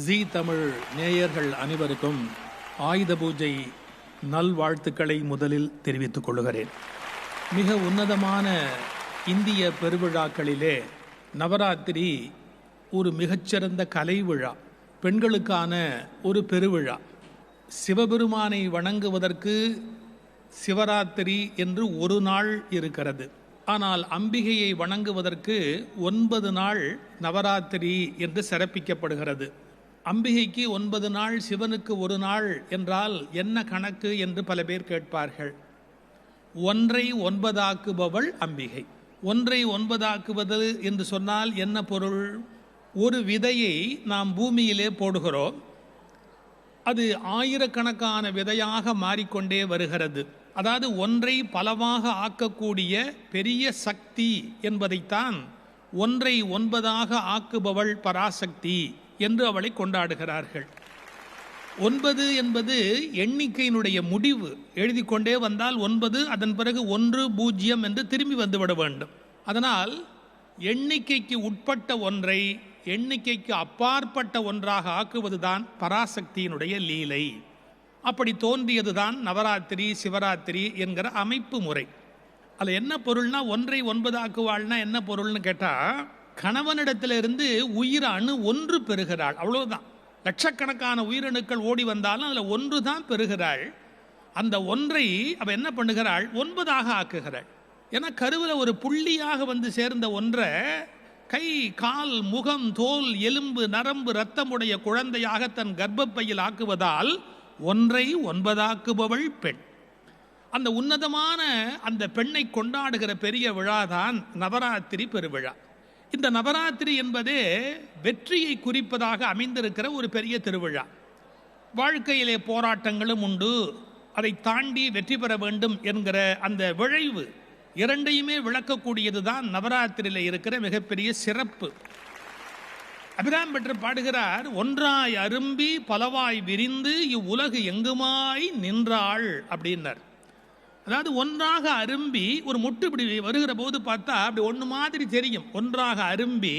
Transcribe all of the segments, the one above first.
ஜீ தமிழ் நேயர்கள் அனைவருக்கும் ஆயுத பூஜை நல்வாழ்த்துக்களை முதலில் தெரிவித்துக் கொள்கிறேன். மிக உன்னதமான இந்திய பெருவிழாக்களிலே நவராத்திரி ஒரு மிகச்சிறந்த கலை விழா, பெண்களுக்கான ஒரு பெருவிழா. சிவபெருமானை வணங்குவதற்கு சிவராத்திரி என்று ஒரு நாள் இருக்கிறது. ஆனால் அம்பிகையை வணங்குவதற்கு 9 நாள் நவராத்திரி என்று சிறப்பிக்கப்படுகிறது. அம்பிகைக்கு 9 நாள், சிவனுக்கு ஒரு நாள் என்றால் என்ன கணக்கு என்று பல பேர் கேட்பார்கள். 1ஐ 9ஆக்குபவள் அம்பிகை. 1ஐ 9ஆக்குவது என்று சொன்னால் என்ன பொருள்? ஒரு விதையை நாம் பூமியிலே போடுகிறோம், அது ஆயிரக்கணக்கான விதையாக மாறிக்கொண்டே வருகிறது. அதாவது ஒன்றை பலவாக ஆக்கக்கூடிய பெரிய சக்தி என்பதைத்தான் 1ஐ 9ஆக ஆக்குபவள் பராசக்தி என்று அவளை கொண்டாடுகிறார்கள். 9 என்பது எண்ணிக்கையினுடைய முடிவு. எழுதி கொண்டே வந்தால் 9, அதன் பிறகு 1, 0 என்று திரும்பி வந்துவிட வேண்டும். அதனால் எண்ணிக்கைக்கு உட்பட்ட ஒன்றை எண்ணிக்கைக்கு அப்பாற்பட்ட ஒன்றாக ஆக்குவதுதான் பராசக்தியினுடைய லீலை. அப்படி தோன்றியதுதான் நவராத்திரி, சிவராத்திரி என்கிற அமைப்பு முறை. அதில் என்ன பொருள்னா, 1ஐ 9 ஆக்குவாள்னா என்ன பொருள்னு கேட்டால், கணவனிடத்திலிருந்து உயிர் அணு 1 பெறுகிறாள், அவ்வளவுதான். லட்சக்கணக்கான உயிரணுக்கள் ஓடி வந்தாலும் அதில் 1 தான் பெறுகிறாள். அந்த 1ஐ அவள் என்ன பண்ணுகிறாள்? 9ஆக ஆக்குகிறாள். ஏன்னா கருவில் ஒரு புள்ளியாக வந்து சேர்ந்த ஒன்றை கை, கால், முகம், தோல், எலும்பு, நரம்பு, இரத்தமுடைய குழந்தையாக தன் கர்ப்பப்பையில் ஆக்குவதால் 1ஐ 9ஆக்குபவள் பெண். அந்த உன்னதமான அந்த பெண்ணை கொண்டாடுகிற பெரிய விழாதான் நவராத்திரி பெருவிழா. இந்த நவராத்திரி என்பதே வெற்றியை குறிப்பதாக அமைந்திருக்கிற ஒரு பெரிய திருவிழா. வாழ்க்கையிலே போராட்டங்களும் உண்டு, அதை தாண்டி வெற்றி பெற வேண்டும் என்கிற அந்த விழைவு இரண்டையுமே விளக்கக்கூடியதுதான் நவராத்திரியில் இருக்கிற மிகப்பெரிய சிறப்பு. அபிராம் பெற்று பாடுகிறார், ஒன்றாய் அரும்பி பலவாய் விரிந்து இவ்வுலகு எங்குமாய் நின்றாள் அப்படின்னார். அதாவது ஒன்றாக அரும்பி ஒரு முட்டு இப்படி வருகிற போது பார்த்தா அப்படி ஒன்று மாதிரி தெரியும். ஒன்றாக அரும்பி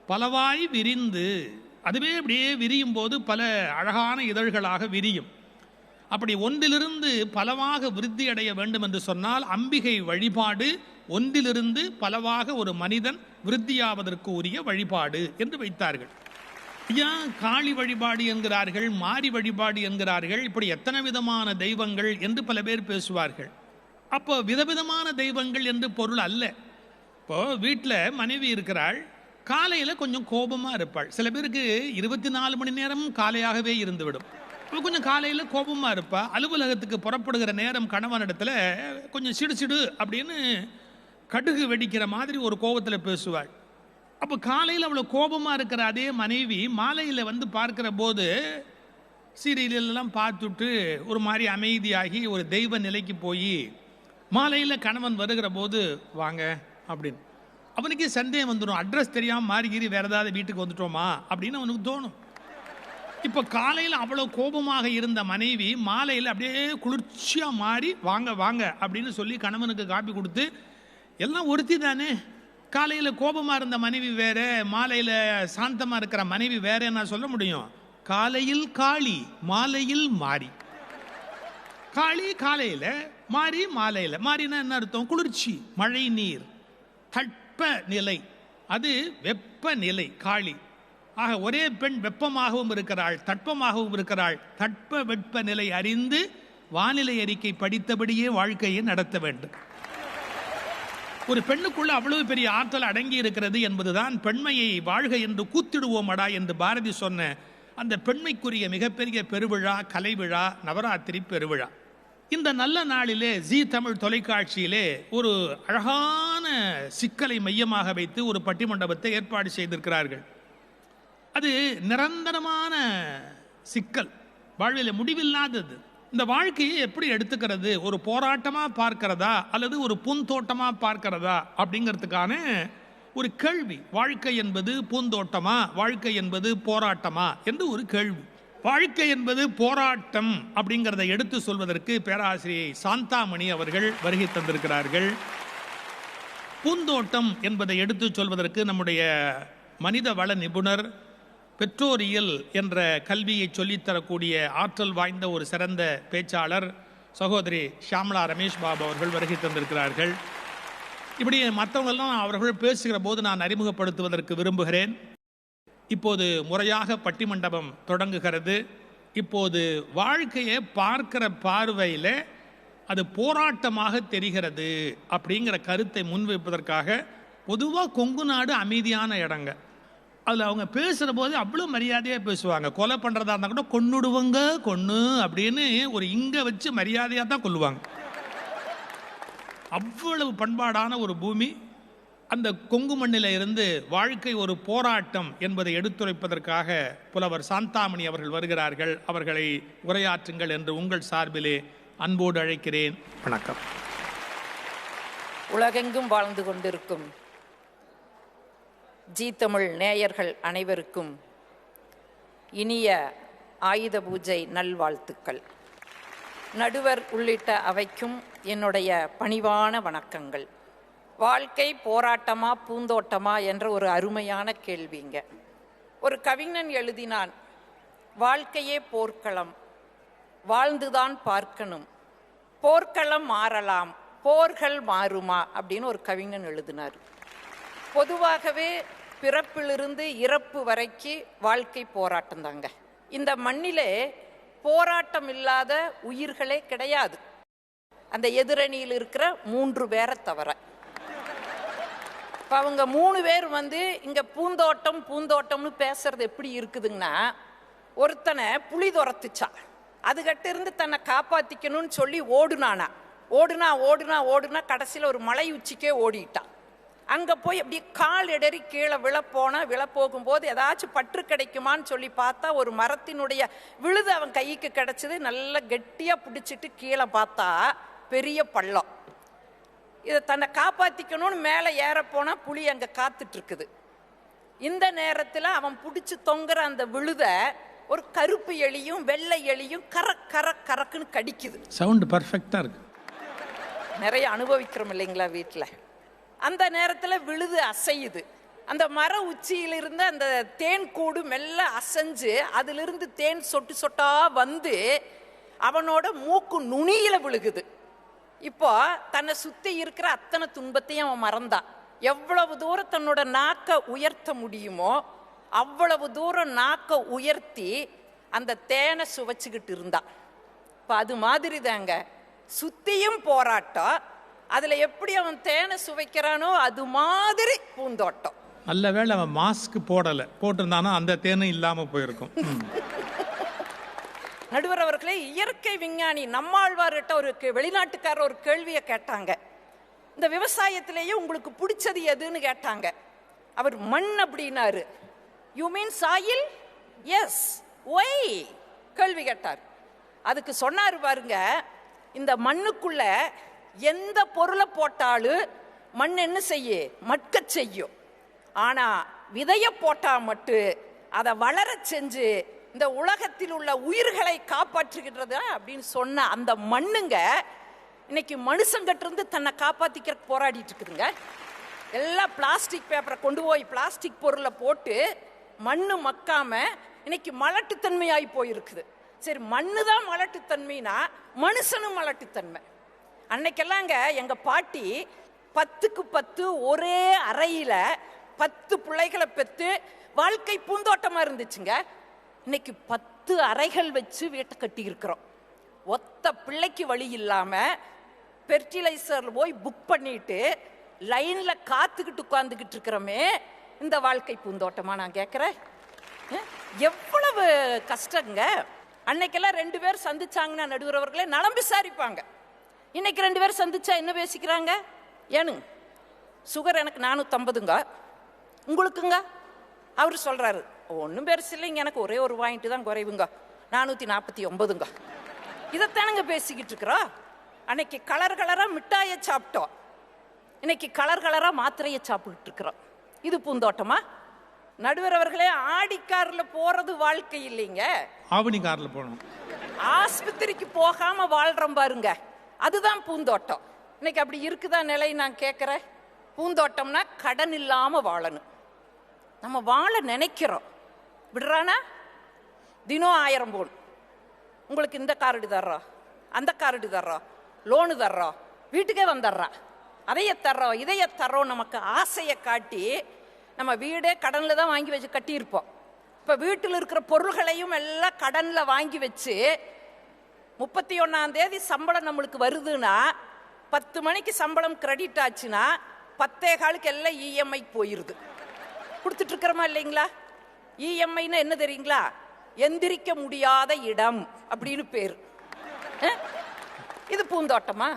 பலவாய் விரிந்து, அதுவே அப்படியே விரியும் போது பல அழகான இதழ்களாக விரியும். அப்படி ஒன்றிலிருந்து பலவாக விருத்தி அடைய வேண்டும் என்று சொன்னால் அம்பிகை வழிபாடு ஒன்றிலிருந்து பலவாக ஒரு மனிதன் விருத்தியாவதற்கு உரிய வழிபாடு என்று வைத்தார்கள். ஏன் காளி வழிபாடு என்கிறார்கள், மாரி வழிபாடு என்கிறார்கள், இப்படி எத்தனை விதமான தெய்வங்கள் என்று பல பேர் பேசுவார்கள். அப்போ விதவிதமான தெய்வங்கள் என்று பொருள் அல்ல. இப்போ வீட்டில் மனைவி இருக்கிறாள், காலையில் கொஞ்சம் கோபமாக இருப்பாள். சில பேருக்கு 24 மணி நேரம் காலையாகவே இருந்துவிடும். கொஞ்சம் காலையில் கோபமாக இருப்பா. அலுவலகத்துக்கு புறப்படுகிற நேரம் கணவனிடத்தில் கொஞ்சம் சிடு அப்படின்னு கடுகு வெடிக்கிற மாதிரி ஒரு கோபத்தில் பேசுவாள். அப்போ காலையில் அவ்வளோ கோபமாக இருக்கிற அதே மனைவி மாலையில் வந்து பார்க்கிற போது சீரியலெல்லாம் பார்த்துட்டு ஒரு மாதிரி அமைதியாகி ஒரு தெய்வ நிலைக்கு போய் மாலையில் கணவன் வருகிற போது வாங்க அப்படின்னு அவனுக்கே சந்தேகம் வந்துடும். அட்ரஸ் தெரியாமல் மாறிகிரி வேறு ஏதாவது வீட்டுக்கு வந்துட்டோமா அப்படின்னு அவனுக்கு தோணும். இப்போ காலையில் அவ்வளோ கோபமாக இருந்த மனைவி மாலையில் அப்படியே குளிர்ச்சியாக மாறி வாங்க வாங்க அப்படின்னு சொல்லி கணவனுக்கு காப்பி கொடுத்து, எல்லாம் ஒருத்தி தானே. காலையில் கோபமாக இருந்த மனைவி வேற, மாலையில் சாந்தமாக இருக்கிற மனைவி வேற நான் சொல்ல முடியும்? காலையில் காளி, மாலையில் மாறி. காளி காலையில், மாறி மாலையில். மாறினா என்ன அர்த்தம்? குளிர்ச்சி, மழை நீர், தட்ப நிலை, அது வெப்பநிலை காளி. ஆக ஒரே பெண் வெப்பமாகவும் இருக்கிறாள், தட்பமாகவும் இருக்கிறாள். தட்ப வெப்ப நிலை அறிந்து வானிலை அறிக்கை படித்தபடியே வாழ்க்கையை நடத்த வேண்டும். ஒரு பெண்ணுக்குள்ள அவ்வளவு பெரிய ஆற்றல் அடங்கி இருக்கிறது என்பதுதான் பெண்மையை வாழ்க என்று கூத்திடுவோமடா என்று பாரதி சொன்ன அந்த பெண்மைக்குரிய மிகப்பெரிய பெருவிழா, கலை விழா நவராத்திரி பெருவிழா. இந்த நல்ல நாளிலே ஜீ தமிழ் தொலைக்காட்சியிலே ஒரு அழகான சிக்கலை மையமாக வைத்து ஒரு பட்டிமண்டபத்தை ஏற்பாடு செய்திருக்கிறார்கள். அது நிரந்தரமான சிக்கல், வாழ்வில் முடிவில்லாதது. இந்த வாழ்க்கையை எப்படி எடுத்துக்கிறது? ஒரு போராட்டமாக பார்க்கிறதா அல்லது ஒரு பூந்தோட்டமாக பார்க்கிறதா அப்படிங்கிறதுக்கான ஒரு கேள்வி. வாழ்க்கை என்பது பூந்தோட்டமா, வாழ்க்கை என்பது போராட்டமா என்று ஒரு கேள்வி. வாழ்க்கை என்பது போராட்டம் அப்படிங்கிறத எடுத்து சொல்வதற்கு பேராசிரியை சாந்தாமணி அவர்கள் வருகை தந்திருக்கிறார்கள். பூந்தோட்டம் என்பதை எடுத்து சொல்வதற்கு நம்முடைய மனித வள நிபுணர் பெற்றோரியல் என்ற கல்வியை சொல்லித்தரக்கூடிய ஆற்றல் வாய்ந்த ஒரு சிறந்த பேச்சாளர் சகோதரி ஷியாமளா ரமேஷ் பாபு அவர்கள் வருகை தந்திருக்கிறார்கள். இப்படி மற்றவங்களெல்லாம் அவர்கள் பேசுகிற போது நான் அறிமுகப்படுத்துவதற்கு விரும்புகிறேன். இப்போது முறையாக பட்டிமண்டபம் தொடங்குகிறது. இப்போது வாழ்க்கையை பார்க்கிற பார்வையில் அது போராட்டமாக தெரிகிறது அப்படிங்கிற கருத்தை முன்வைப்பதற்காக பொதுவாக கொங்கு நாடு அமைதியான இடங்க. அதில் அவங்க பேசுகிற போது அவ்வளோ மரியாதையாக பேசுவாங்க. கொலை பண்ணுறதா இருந்தால் கூட கொன்னுடுவங்க கொன்று அப்படின்னு ஒரு இங்கே வச்சு மரியாதையாக தான் கொல்லுவாங்க. அவ்வளவு பண்பாடான ஒரு பூமி. அந்த கொங்கு மண்ணில் இருந்து வாழ்க்கை ஒரு போராட்டம் என்பதை எடுத்துரைப்பதற்காக புலவர் சாந்தாமணி அவர்கள் வருகிறார்கள். அவர்களை உரையாற்றுங்கள் என்று உங்கள் சார்பிலே அன்போடு அழைக்கிறேன். வணக்கம். உலகெங்கும் வாழ்ந்து கொண்டிருக்கும் ஜீ தமிழ் நேயர்கள் அனைவருக்கும் இனிய ஆயுத பூஜை நல்வாழ்த்துக்கள். நடுவர் உள்ளிட்ட அவைக்கும் என்னுடைய பணிவான வணக்கங்கள். வாழ்க்கை போராட்டமா பூந்தோட்டமா என்ற ஒரு அருமையான கேள்விங்க. ஒரு கவிஞன் எழுதினான், வாழ்க்கையே போர்க்களம், வாழ்ந்துதான் பார்க்கணும், போர்க்களம் மாறலாம், போர்கள் மாறுமா அப்படின்னு ஒரு கவிஞன் எழுதினார். பொதுவாகவே பிறப்பிலிருந்து இறப்பு வரைக்கு வாழ்க்கை போராட்டம் தாங்க. இந்த மண்ணிலே போராட்டம் இல்லாத உயிர்களே கிடையாது, அந்த எதிரணியில் இருக்கிற 3 பேரை தவிர. இப்போ அவங்க 3 பேர் இங்கே பூந்தோட்டம் பூந்தோட்டம்னு பேசுறது எப்படி இருக்குதுங்கன்னா, ஒருத்தனை புலி துரத்துச்சா, அதுகிட்ட இருந்து தன்னை காப்பாற்றிக்கணும்னு சொல்லி ஓடுனா கடைசியில் ஒரு மலை உச்சிக்கே ஓடிட்டான். அங்கே போய் அப்படி கால் இடறி கீழே விழப்போகும்போது ஏதாச்சும் பற்று கிடைக்குமான்னு சொல்லி பார்த்தா ஒரு மரத்தினுடைய விழுது அவன் கைக்கு கிடைச்சது. நல்லா கெட்டியாக பிடிச்சிட்டு கீழே பார்த்தா பெரிய பள்ளம். இதை தன்னை காப்பாற்றிக்கணும்னு மேலே ஏறப்போனால் புலி அங்கே காத்துட்டு இருக்குது. இந்த நேரத்தில் அவன் பிடிச்சி தொங்குற அந்த விழுதை ஒரு கருப்பு எலியும் வெள்ளை எலியும் கரக்குன்னு கடிக்குது. சவுண்ட் பர்ஃபெக்டா இருக்கு. நிறைய அனுபவிக்கிறோம் இல்லைங்களா வீட்டில். அந்த நேரத்தில் விழுது அசையுது. அந்த மர உச்சியிலிருந்து அந்த தேன் கூடு மெல்ல அசைஞ்சு அதிலிருந்து தேன் சொட்டு சொட்டா அவனோட மூக்கு நுனியில விழுகுது. இப்போ தன்னை சுத்தி இருக்கிற அத்தனை துன்பத்தையும் அவன் மறந்தான். எவ்வளவு தூரம் தன்னோட நாக்க உயர்த்த முடியுமோ அவ்வளவு தூரம் நாக்க உயர்த்தி அந்த தேனை சுவைச்சுக்கிட்டு இருந்தான். இப்போ அது மாதிரி தாங்க சுத்தியும் போராட்டம். அதுல எப்படி அவன் தேனை சுவைக்கிறானோ அது மாதிரி பூந்தோட்டம். நல்ல வேளை அவன் மாஸ்க் போட்டிருந்தானா அந்த தேனும் இல்லாம போயிருக்கும். நடுவர் அவர்களே, இயற்கை விஞ்ஞானி நம்மாழ்வார்கிட்ட ஒரு வெளிநாட்டுக்காரர் ஒரு கேள்வியை கேட்டாங்க. இந்த விவசாயத்திலேயே உங்களுக்கு பிடிச்சது எதுன்னு கேட்டாங்க. அவர் மண் அப்படின்னாரு. You mean soil? Yes. Why கேள்வி கேட்டார். அதுக்கு சொன்னாரு பாருங்க, இந்த மண்ணுக்குள்ள எந்த பொருளை போட்டாலும் மண் என்ன செய்ய மட்க செய்யும். ஆனா விதைய போட்டா மட்டும் அதை வளர செஞ்சு இந்த உலகத்தில் உள்ள உயிர்களை காப்பாற்றுகின்றது அப்படின்னு சொன்ன அந்த மண்ணுங்க இன்னைக்கு மனுஷங்கிட்ட இருந்து தன்னை காப்பாத்திக்க போராடிட்டு இருக்குதுங்க. எல்லாம் பிளாஸ்டிக் பேப்பரை கொண்டு போய் பிளாஸ்டிக் பொருளை போட்டு மண்ணு மக்காம இன்னைக்கு மலட்டுத்தன்மையாகி போயிருக்குது. சரி, மண்ணு தான் மலட்டுத்தன்மைனா மனுஷனும் மலட்டுத்தன்மை. அன்னைக்கெல்லாங்க எங்க பாட்டி 10க்கு 10 ஒரே அறையில 10 பிள்ளைகளை பெற்று வாழ்க்கை பூந்தோட்டமா இருந்துச்சுங்க. இன்னைக்கு 10 அறைகள் வச்சு வீட்டை கட்டி இருக்கிறோம். ஒத்த பிள்ளைக்கு வழி இல்லாம ஃபெர்டிலைசர்ல போய் புக் பண்ணிட்டு லைன்ல காத்துக்கிட்டு உட்கார்ந்துக்கிட்டு இருக்கிறோமே, இந்த வாழ்க்கை பூந்தோட்டமா நான் கேட்கிறேன். எவ்வளவு கஷ்டங்க. அன்னைக்கெல்லாம் 2 பேர் சந்திச்சாங்கன்னா நடுவர் அவர்களே நலம் விசாரிப்பாங்க. இன்னைக்கு 2 பேர் சந்திச்சா என்ன பேசிக்கிறாங்க? ஏனுங்க சுகர் எனக்கு 450ங்க, உங்களுக்குங்க? அவரு சொல்றாரு ஒன்றும் பெருசு இல்லைங்க, எனக்கு ஒரே ஒரு வாங்கிட்டு தான் குறைவுங்க, 449ங்க. இதைத்தானுங்க பேசிக்கிட்டு இருக்கிறோம். அன்னைக்கு கலர் கலரா மிட்டாயை சாப்பிட்டோம், இன்னைக்கு கலர் கலரா மாத்திரையை சாப்பிட்டு இருக்கிறோம். இது பூந்தோட்டமா? நடுவர் அவர்களே, ஆடி கார்ல போறது வாழ்க்கை இல்லைங்க, ஆவணி கார்ல போகணும். ஆஸ்பத்திரிக்கு போகாம வாழ்றோம் பாருங்க, அதுதான் பூந்தோட்டம். இன்னைக்கு அப்படி இருக்குதா நிலை? நான் கேட்கிறேன். பூந்தோட்டம்னா கடன் இல்லாம வாழணும். நம்ம வாழ நினைக்கிறோம், விடுறானா? தினம் 1000 போன். உங்களுக்கு இந்த கார்டு தர்றோம், அந்த கார்டு தர்றோம், லோனு தர்றோம், வீட்டுக்கே வந்துடுறா, அதைய தர்றோம், இதைய தர்றோம். நமக்கு ஆசையை காட்டி நம்ம வீடே கடனில் தான் வாங்கி வச்சு கட்டியிருப்போம். இப்போ வீட்டில் இருக்கிற பொருள்களையும் எல்லாம் கடனில் வாங்கி வச்சு 31ஆம் தேதி சம்பளம் நம்மளுக்கு வருதுன்னா 10 மணிக்கு சம்பளம் கிரெடிட் ஆச்சுன்னா 10:15 எல்லாம் இஎம்ஐ போயிருது. கொடுத்துட்டு இருக்கிறோமா இல்லைங்களா? இஎம்ஐன்னு என்ன தெரியுங்களா? எந்திரிக்க முடியாத இடம் அப்படின்னு பேர். இது பூந்தோட்டமா?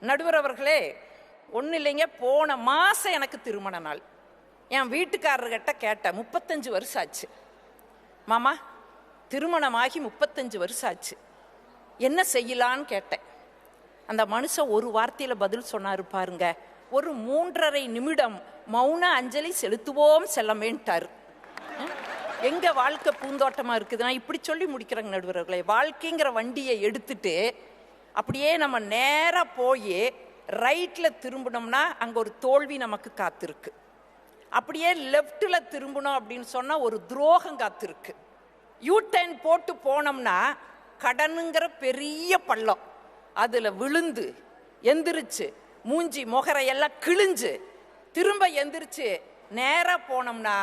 நடுவர் அவர்களே, ஒன்றும் இல்லைங்க. போன மாதம் எனக்கு திருமண நாள். என் வீட்டுக்காரர்கிட்ட கேட்டேன், 35 வருஷம் ஆச்சு மாமா, திருமணமாகி 35 வருஷம் ஆச்சு, என்ன செய்யலான்னு கேட்டேன். அந்த மனுஷன் ஒரு வார்த்தையில் பதில் சொன்னாரு பாருங்க, ஒரு 3.5 நிமிடம் மௌன அஞ்சலி செலுத்துவோம் செல்லமேன்ட்டாரு. எங்க வாழ்க்கை பூந்தோட்டமா இருக்குதுன்னா இப்படி சொல்லி முடிக்கிறாங்க நடுவர்களே. வாழ்க்கைங்கிற வண்டியை எடுத்துட்டு அப்படியே நம்ம நேரா போய் ரைட்ல திரும்பினோம்னா அங்க ஒரு தோல்வி நமக்கு காத்திருக்கு. அப்படியே லெப்ட்ல திரும்பணும் அப்படின்னு சொன்னா ஒரு துரோகம் காத்திருக்கு. யூ-டர்ன் போட்டு போனோம்னா கடனுங்கிற பெரிய பள்ளம், அதுல விழுந்து எந்திரிச்சு மூஞ்சி முகரையெல்லாம் கிழிஞ்சு திரும்ப எந்திரிச்சு நேரா போனோம்னா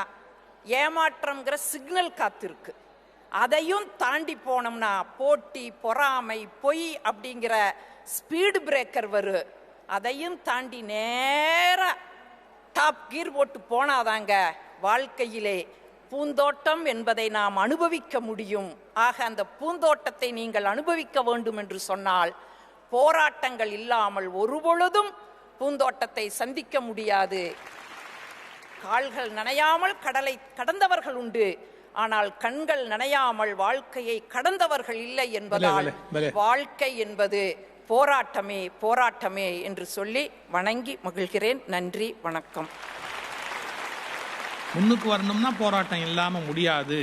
ஏமாற்றம்ங்கிற சிக்னல் காத்திருக்கு. அதையும் தாண்டி போனோம்னா போட்டி, பொறாமை, பொய் அப்படிங்கிற ஸ்பீடு பிரேக்கர் வரும். அதையும் தாண்டி நேரா டாப் கீர் போட்டு போனாதாங்க வாழ்க்கையிலே பூந்தோட்டம் என்பதை நாம் அனுபவிக்க முடியும். ஆக அந்த பூந்தோட்டத்தை நீங்கள் அனுபவிக்க வேண்டும் என்று சொன்னால் போராட்டங்கள் இல்லாமல் ஒருபொழுதும் பூந்தோட்டத்தை சந்திக்க முடியாது. கால்கள் நனையாமல் கடலை கடந்தவர்கள் உண்டு, ஆனால் கண்கள் நனையாமல் வாழ்க்கையை கடந்தவர்கள் இல்லை என்பதால் வாழ்க்கை என்பது போராட்டமே போராட்டமே என்று சொல்லி வணங்கி மகிழ்கிறேன். நன்றி, வணக்கம். முன்னுக்கு வரணும்னா போராட்டம் இல்லாமல் முடியாது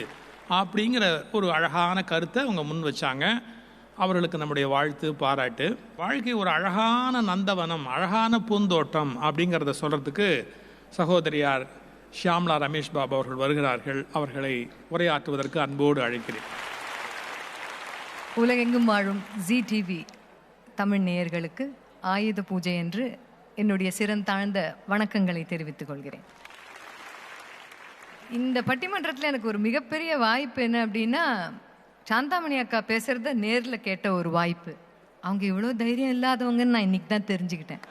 அப்படிங்கிற ஒரு அழகான கருத்தை அவங்க முன் வச்சாங்க. அவர்களுக்கு நம்முடைய வாழ்த்து, பாராட்டு. வாழ்க்கை ஒரு அழகான நந்தவனம், அழகான பூந்தோட்டம் அப்படிங்கிறத சொல்கிறதுக்கு சகோதரியார் ஷியாம்லா ரமேஷ் பாபு அவர்கள் வருகிறார்கள். அவர்களை உரையாற்றுவதற்கு அன்போடு அழைக்கிறேன். உலகெங்கும் வாழும் ஜி டிவி தமிழ் நேயர்களுக்கு ஆயுத பூஜை என்று என்னுடைய சிறந்தாழ்ந்த வணக்கங்களை தெரிவித்துக் கொள்கிறேன். இந்த பட்டிமன்றத்தில் எனக்கு ஒரு மிகப்பெரிய வாய்ப்பு என்ன அப்படின்னா, சாந்தாமணி அக்கா பேசுகிறத நேரில் கேட்ட ஒரு வாய்ப்பு. அவங்க இவ்வளோ தைரியம் இல்லாதவங்கன்னு நான் இன்னைக்கு தான் தெரிஞ்சுக்கிட்டேன்.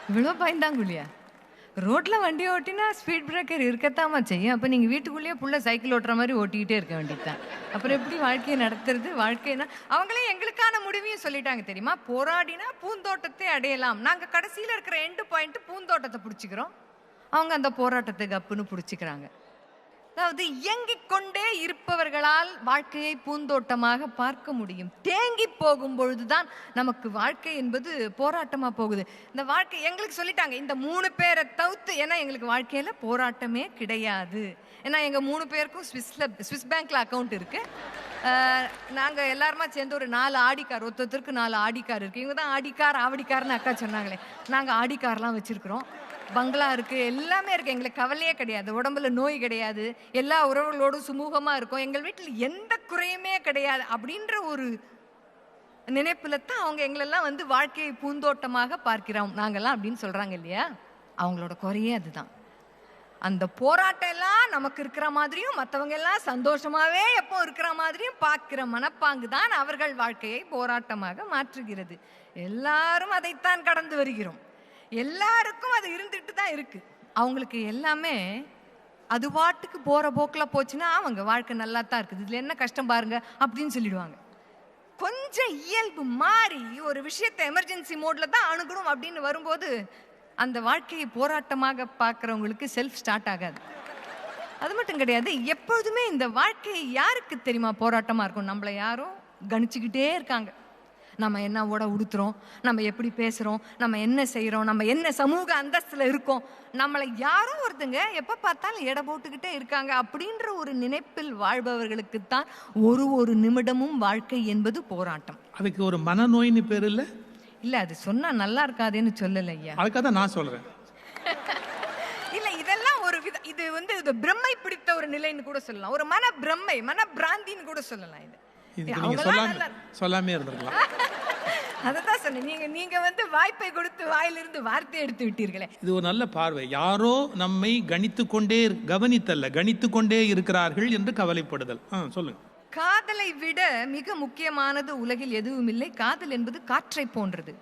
இவ்வளோ பயந்தாங்குழியா? ரோட்டில் வண்டி ஓட்டினா ஸ்பீட் பிரேக்கர் இருக்கத்தாமா செய்யும். அப்போ நீங்கள் வீட்டுக்குள்ளேயே புள்ள சைக்கிள் ஓட்டுற மாதிரி ஓட்டிக்கிட்டே இருக்க வேண்டியதுதான். அப்புறம் எப்படி வாழ்க்கையை நடத்துறது? வாழ்க்கைனா அவங்களே எங்களுக்கான முடிவையும் சொல்லிட்டாங்க தெரியுமா? போராடினா பூந்தோட்டத்தை அடையலாம். நாங்கள் கடைசியில் இருக்கிற எண்டு பாயிண்ட் பூந்தோட்டத்தை பிடிச்சிக்கிறோம், அவங்க அந்த போராட்டத்தை கப்புன்னு பிடிச்சிக்கிறாங்க. அதாவது இயங்கிக் கொண்டே இருப்பவர்களால் வாழ்க்கையை பூந்தோட்டமாக பார்க்க முடியும். தேங்கி போகும் பொழுதுதான் நமக்கு வாழ்க்கை என்பது போராட்டமா போகுது. இந்த வாழ்க்கை எங்களுக்கு சொல்லிட்டாங்க, இந்த 3 பேரை தவிர்த்து, ஏன்னா எங்களுக்கு வாழ்க்கையில போராட்டமே கிடையாது. ஏன்னா எங்க 3 பேருக்கும் ஸ்விஸ் பேங்க்ல அக்கௌண்ட் இருக்கு. நாங்க எல்லாருமா சேர்ந்து ஒரு 4 ஆடிக்கார், ஒருத்தருக்கு 4 ஆடிக்கார் இருக்கு. இவங்க தான் ஆடிக்கார் ஆவடிக்கார்னு அக்கா சொன்னாங்களே. நாங்க ஆடிக்கார்லாம் வச்சிருக்கிறோம், பங்களா இருக்கு, எல்லாமே இருக்கு. எங்களுக்கு கவலையே கிடையாது, உடம்புல நோய் கிடையாது, எல்லா உறவுகளோடும் சுமூகமா இருக்கும், எங்கள் வீட்டில் எந்த குறையுமே கிடையாது அப்படின்ற ஒரு நினைப்புல தான் அவங்க எங்களெல்லாம் வந்து வாழ்க்கையை பூந்தோட்டமாக பார்க்கிறோம் நாங்கெல்லாம் அப்படின்னு சொல்றாங்க இல்லையா? அவங்களோட குறையே அதுதான். அந்த போராட்டம் எல்லாம் நமக்கு இருக்கிற மாதிரியும் மற்றவங்க எல்லாம் சந்தோஷமாவே எப்போ இருக்கிற மாதிரியும் பார்க்கிற மனப்பாங்கு தான் அவர்கள் வாழ்க்கையை போராட்டமாக மாற்றுகிறது. எல்லாரும் அதைத்தான் கடந்து வருகிறோம். எல்லாருக்கும் அது இருந்துட்டு தான் இருக்கு. அவங்களுக்கு எல்லாமே அது பாட்டுக்கு போற போக்கில் போச்சுன்னா அவங்க வாழ்க்கை நல்லா தான் இருக்குது, இதுல என்ன கஷ்டம் பாருங்க அப்படின்னு சொல்லிடுவாங்க. கொஞ்சம் இயல்பு மாறி ஒரு விஷயத்தை எமர்ஜென்சி மோட்ல தான் அணுகணும் அப்படின்னு வரும்போது அந்த வாழ்க்கையை போராட்டமாக பார்க்குறவங்களுக்கு செல்ஃப் ஸ்டார்ட் ஆகாது. அது மட்டும் கிடையாது, எப்பொழுதுமே இந்த வாழ்க்கையை யாருக்கு தெரியுமா போராட்டமாக இருக்கும்? நம்மளை யாரும் கணிச்சுக்கிட்டே இருக்காங்க. நம்ம என்ன உட உடுத்துறோம், நம்ம எப்படி பேசுகிறோம், நம்ம என்ன செய்கிறோம், நம்ம என்ன சமூக அந்தஸ்தில் இருக்கோம், நம்மளை யாரும் ஒருத்தங்க எப்போ பார்த்தாலும் எடை போட்டுக்கிட்டே இருக்காங்க அப்படின்ற ஒரு நினைப்பில் வாழ்பவர்களுக்குத்தான் ஒரு நிமிடமும் வாழ்க்கை என்பது போராட்டம். அதுக்கு ஒரு மனநோயின்னு பேர் இல்லை? இல்லை, அது சொன்னால் நல்லா இருக்காதுன்னு சொல்லலை ஐயா, அதுக்காக தான் நான் சொல்கிறேன். இல்லை இதெல்லாம் ஒரு இது பிரம்மை பிடித்த ஒரு நிலைன்னு கூட சொல்லலாம், ஒரு மன பிரம்மை, மன பிராந்தின்னு கூட சொல்லலாம். சொல்லாமே இருந்திருக்கலாம். அததான் சொன்னேன், நீங்க வாய்ப்பை கொடுத்து வாயிலிருந்து வார்த்தை எடுத்து விட்டீர்களே. இது ஒரு நல்ல பார்வை. யாரோ நம்மை கவனித்து கொண்டே இருக்கிறார்கள் என்று கவலைப்படுதல். சொல்லுங்க. காதலை விட மிக முக்கியமானது உலகில் எதுவும் இல்லை. காதல் என்பது காற்றை போன்றது.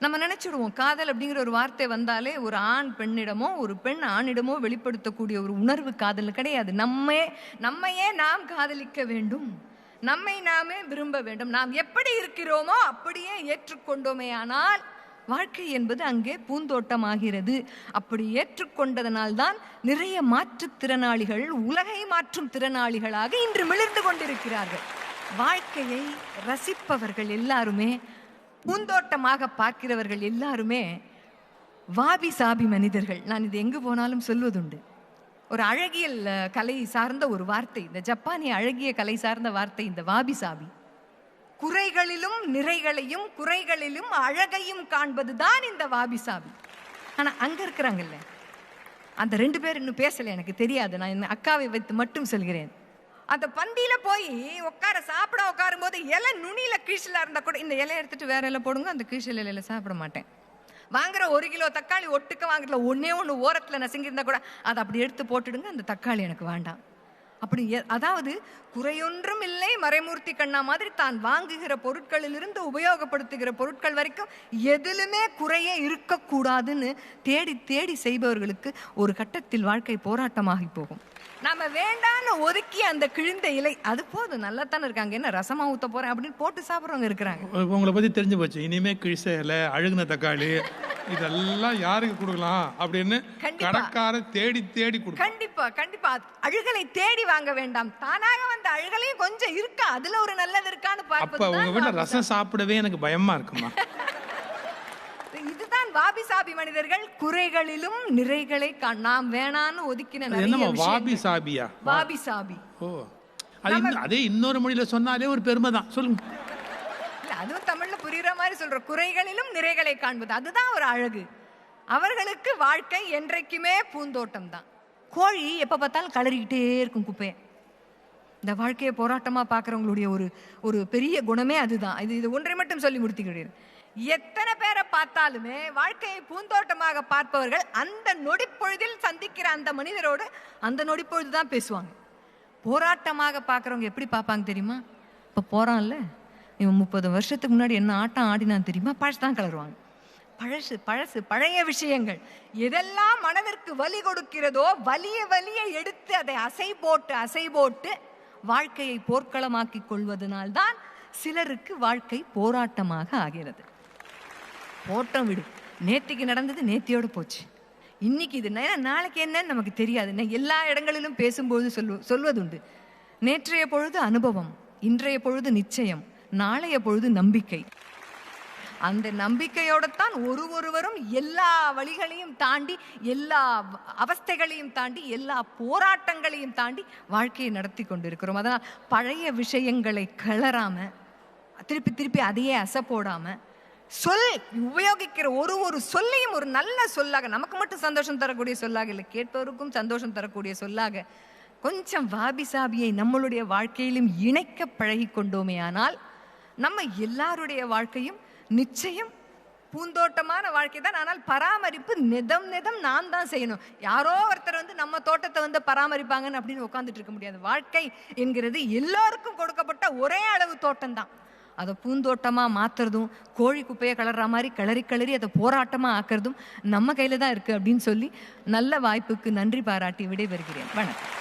நம்ம நினைச்சிடுவோம் காதல் அப்படிங்கிற ஒரு வார்த்தை வந்தாலே ஒரு ஆண் பெண்ணிடமோ ஒரு பெண் ஆணிடமோ வெளிப்படுத்தக்கூடிய ஒரு உணர்வு காதல் கிடையாது. நம்மையே நாம் காதலிக்க வேண்டும், நம்மை நாமே விரும்ப வேண்டும். நாம் எப்படி இருக்கிறோமோ அப்படியே ஏற்றுக்கொண்டோமே ஆனால் வாழ்க்கை என்பது அங்கே பூந்தோட்டமாகிறது. அப்படி ஏற்றுக்கொண்டதனால்தான் நிறைய மாற்றுத்திறனாளிகள் உலகை மாற்றும் திறனாளிகளாக இன்று மிளிர்ந்து கொண்டிருக்கிறார்கள். வாழ்க்கையை ரசிப்பவர்கள் எல்லாருமே, பூந்தோட்டமாக பார்க்கிறவர்கள் எல்லாருமே வாபி சாபி மனிதர்கள். நான் இது எங்கு போனாலும் சொல்வதுண்டு. ஒரு அழகியல் கலை சார்ந்த ஒரு வார்த்தை, இந்த ஜப்பானிய அழகிய கலை சார்ந்த வார்த்தை இந்த வாபி சாபி. குறைகளிலும் நிறைகளையும் குறைகளிலும் அழகையும் காண்பதுதான் இந்த வாபி சாபி. ஆனா அங்க இருக்கிறாங்கல்ல அந்த 2 பேர் இன்னும் பேசல, எனக்கு தெரியாது, நான் என் அக்காவை வைத்து மட்டும் சொல்கிறேன். அந்த பந்தியில போய் சாப்பிட உட்காரும் போது இலை நுனியில கீழல இருந்தா கூட இந்த இலையை எடுத்துட்டு வேற இலை போடுங்க, அந்த கீழ் இலையில சாப்பிட மாட்டேன். வாங்குற 1 கிலோ தக்காளி ஒட்டுக்க வாங்குறதுல ஒண்ணு ஓரத்துல நசுங்கி இருந்தா கூட அதை அப்படி எடுத்து போட்டுடுங்க, அந்த தக்காளி எனக்கு வேண்டாம். அப்படி அதாவது குறையொன்றும் இல்லை மறைமூர்த்தி கண்ணா மாதிரி தான் வாங்குகிற பொருட்களிலிருந்து உபயோகப்படுத்துகிற பொருட்கள் வரைக்கும் எதிலுமே குறைய இருக்கக்கூடாதுன்னு தேடி தேடி செய்பவர்களுக்கு ஒரு கட்டத்தில் வாழ்க்கை போராட்டமாகி போகும். நாம வேண்டான்னு ஒதுக்கி அந்த கிழிந்த இலை அது போதும், நல்லா தானே இருக்காங்க, என்ன ரசமா ஊத்த போறேன் அப்படின்னு போட்டு சாப்பிட்றவங்க இருக்கிறாங்க. உங்களை பத்தி தெரிஞ்சு போச்சு, இனிமே கிழிச்ச இலை அழுகுன தக்காளி இதெல்லாம் யாருக்கு கொடுக்கலாம் அப்படின்னு கடைக்கார தேடி தேடி கொடுக்கும். கண்டிப்பா கண்டிப்பா அழுகலை தேடி வாங்க வேண்டாம், தானாக வந்த அழுகலையும் கொஞ்சம் இருக்கா அதுல ஒரு நல்லது இருக்கான்னு பார்ப்பது. அப்ப உங்க வீட்டுல ரசம் சாப்பிடவே எனக்கு பயமா இருக்குமா? இதுதான் வாபி சாபி மனிதர்கள். குறைகளிலும் நிறைகளை நாம் வேணான்னு ஒதுக்கின வாபி சாபியா? வாபி சாபி. ஓ, அதே இன்னொரு மொழியில சொன்னாலே ஒரு பெருமை தான். சொல்லுங்க. அதுவும் தமிழ்ல புரியுற மாதிரி சொல்ற, குறைகளிலும் நிறைகளை காண்பது, அதுதான் ஒரு அழகு. அவர்களுக்கு வாழ்க்கை என்றைக்குமே பூந்தோட்டம் தான். கோழி எப்ப பார்த்தாலும் கலறிக்கிட்டே இருக்கும் குப்பையை. இந்த வாழ்க்கையை போராட்டமா பாக்குறவங்களுடைய ஒரு பெரிய குணமே அதுதான். இது ஒன்றை மட்டும் சொல்லி முடித்துக்கிறேன். எத்தனை பேரை பார்த்தாலுமே வாழ்க்கையை பூந்தோட்டமாக பார்ப்பவர்கள் அந்த நொடிப்பொழுதில் சந்திக்கிற அந்த மனிதரோடு அந்த நொடிப்பொழுது தான் பேசுவாங்க. போராட்டமாக பார்க்குறவங்க எப்படி பார்ப்பாங்க தெரியுமா? இப்போ போறான்ல இவன் 30 வருஷத்துக்கு முன்னாடி என்ன ஆட்டம் ஆடினான் தெரியுமா, பழசு தான் கலருவாங்க. பழசு பழைய விஷயங்கள் எதெல்லாம் மனதிற்கு வலி கொடுக்கிறதோ வலிய எடுத்து அதை அசை போட்டு வாழ்க்கையை போர்க்களமாக்கி கொள்வதனால்தான் சிலருக்கு வாழ்க்கை போராட்டமாக ஆகிறது. போட்டம் விடு, நேத்திக்கு நடந்தது நேத்தியோடு போச்சு, இன்னைக்கு இது நாளைக்கு என்னன்னு நமக்கு தெரியாது. எல்லா இடங்களிலும் பேசும்போது சொல்வதுண்டு, நேற்றைய பொழுது அனுபவம், இன்றைய பொழுது நிச்சயம், நாளைய பொழுது நம்பிக்கை. அந்த நம்பிக்கையோடத்தான் ஒருவரும் எல்லா வழிகளையும் தாண்டி எல்லா அவஸ்தைகளையும் தாண்டி எல்லா போராட்டங்களையும் தாண்டி வாழ்க்கையை நடத்தி கொண்டிருக்கிறோம். அதனால் பழைய விஷயங்களை கிளறாம திருப்பி அதையே அசை போடாம உபயோகிக்கிற ஒரு சொல்லையும் ஒரு நல்ல சொல்லாக, நமக்கு மட்டும் சந்தோஷம் தரக்கூடிய சொல்லாக இல்லை, கேட்பவருக்கும் சந்தோஷம் தரக்கூடிய சொல்லாக கொஞ்சம் வாபி சாபியை நம்மளுடைய வாழ்க்கையிலும் இணைக்க பழகி கொண்டோமே ஆனால் நம்ம எல்லாருடைய வாழ்க்கையும் நிச்சயம் பூந்தோட்டமான வாழ்க்கை தான். ஆனால் பராமரிப்பு நிதம் நாம் தான் செய்யணும். யாரோ ஒருத்தர் நம்ம தோட்டத்தை பராமரிப்பாங்கன்னு அப்படின்னு உட்காந்துட்டு இருக்க முடியாது. வாழ்க்கை என்கிறது எல்லோருக்கும் கொடுக்கப்பட்ட ஒரே அளவு தோட்டம் தான். அதை பூந்தோட்டமா மாத்துறதும் கோழி குப்பையை கலர்ற மாதிரி கிளறி அதை போராட்டமா ஆக்குறதும் நம்ம கையில தான் இருக்கு அப்படின்னு சொல்லி நல்ல வாய்ப்புக்கு நன்றி பாராட்டி விடைபெறுகிறேன். வணக்கம்.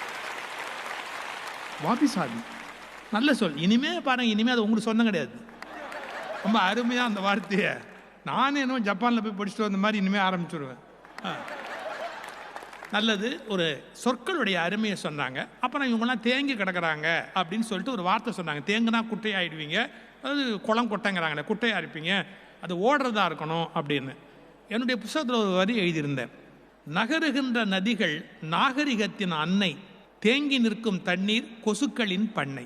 வாபி சாபி நல்ல சொல். இனிமே பாருங்க, இனிமே அது உங்களுக்கு சொந்தம் கிடையாது. ரொம்ப அருமையா அந்த வார்த்தையை நானே என்ன ஜப்பான்ல போய் படிச்சுட்டு வந்த மாதிரி இனிமே ஆரம்பிச்சுடுவேன். நல்லது. ஒரு சொற்களுடைய அருமையை சொன்னாங்க. அப்புறம் இவங்கெல்லாம் தேங்கி கிடக்குறாங்க அப்படின்னு சொல்லிட்டு ஒரு வார்த்தை சொன்னாங்க. தேங்குனா குட்டையாயிடுவீங்க, அதாவது குளம் கொட்டைங்கிறாங்களே, குட்டையாக இருப்பீங்க, அது ஓடுறதா இருக்கணும் அப்படின்னு. என்னுடைய புத்தகத்தில் ஒரு வரி எழுதியிருந்தேன். நகருகின்ற நதிகள் நாகரிகத்தின் அன்னை, தேங்கி நிற்கும் தண்ணீர் கொசுக்களின் பண்ணை.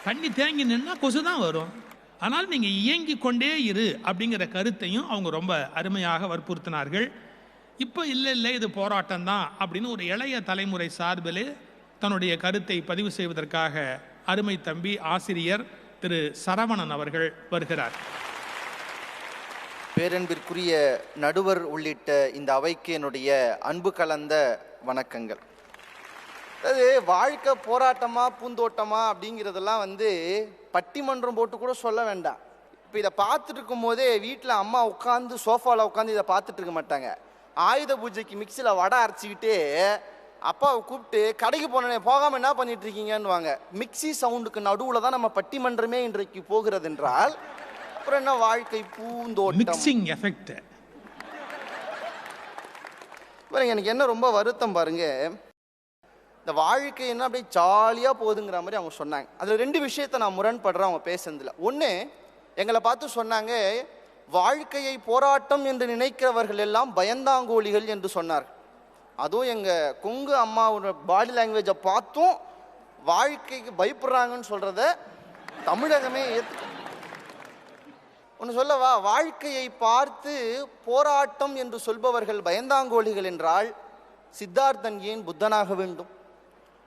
தண்ணி தேங்கி நின்னா கொசு தான் வரும், ஆனால் நீங்கள் இயங்கி கொண்டே இரு அப்படிங்கிற கருத்தையும் அவங்க ரொம்ப அருமையாக வற்புறுத்தினார்கள். இப்போ இல்லை இது போராட்டம் தான் அப்படின்னு ஒரு இளைய தலைமுறை சார்பில் தன்னுடைய கருத்தை பதிவு செய்வதற்காக அருமை தம்பி ஆசிரியர் திரு சரவணன் அவர்கள் வருகிறார். பேரன்பிற்குரிய நடுவர் உள்ளிட்ட இந்த அவைக்கு என்னுடைய அன்பு கலந்த வணக்கங்கள். அது வாழ்க்கை போராட்டமா பூந்தோட்டமா அப்படிங்கிறதெல்லாம் பட்டிமன்றம் போட்டு கூட சொல்ல வேண்டாம். இப்போ இதை பார்த்துட்டு இருக்கும் போதே வீட்டில் அம்மா உட்காந்து சோஃபாவில் உட்காந்து இதை பார்த்துட்டு இருக்க மாட்டாங்க. ஆயுத பூஜைக்கு மிக்சியில் வடை அரைச்சிக்கிட்டு அப்பாவை கூப்பிட்டு கடைக்கு போனே போகாமல் என்ன பண்ணிட்டு இருக்கீங்கன்னுவாங்க. மிக்சி சவுண்டுக்கு நடுவில் தான் நம்ம பட்டிமன்றமே இன்றைக்கு போகிறது என்றால் அப்புறம் என்ன வாழ்க்கை பூந்தோட்டம் மிக்சிங் எஃபெக்ட். பாருங்க, எனக்கு என்ன ரொம்ப வருத்தம் பாருங்க, இந்த வாழ்க்கை என்ன அப்படியே ஜாலியாக போகுதுங்கிற மாதிரி அவங்க சொன்னாங்க. அதில் 2 விஷயத்தை நான் முரண்படுறேன் அவங்க பேசுனதுல. ஒன்று, எங்களை பார்த்து சொன்னாங்க வாழ்க்கையை போராட்டம் என்று நினைக்கிறவர்கள் எல்லாம் பயந்தாங்கோலிகள் என்று சொன்னார்கள். அதுவும் எங்கள் கொங்கு அம்மாவோட பாடி லாங்குவேஜை பார்த்தும் வாழ்க்கைக்கு பயப்படுறாங்கன்னு சொல்கிறத தமிழகமே ஏற்று. ஒன்று சொல்லவா, வாழ்க்கையை பார்த்து போராட்டம் என்று சொல்பவர்கள் பயந்தாங்கோலிகள் என்றால் சித்தார்த்தன் ஏன் புத்தனாக வேண்டும்?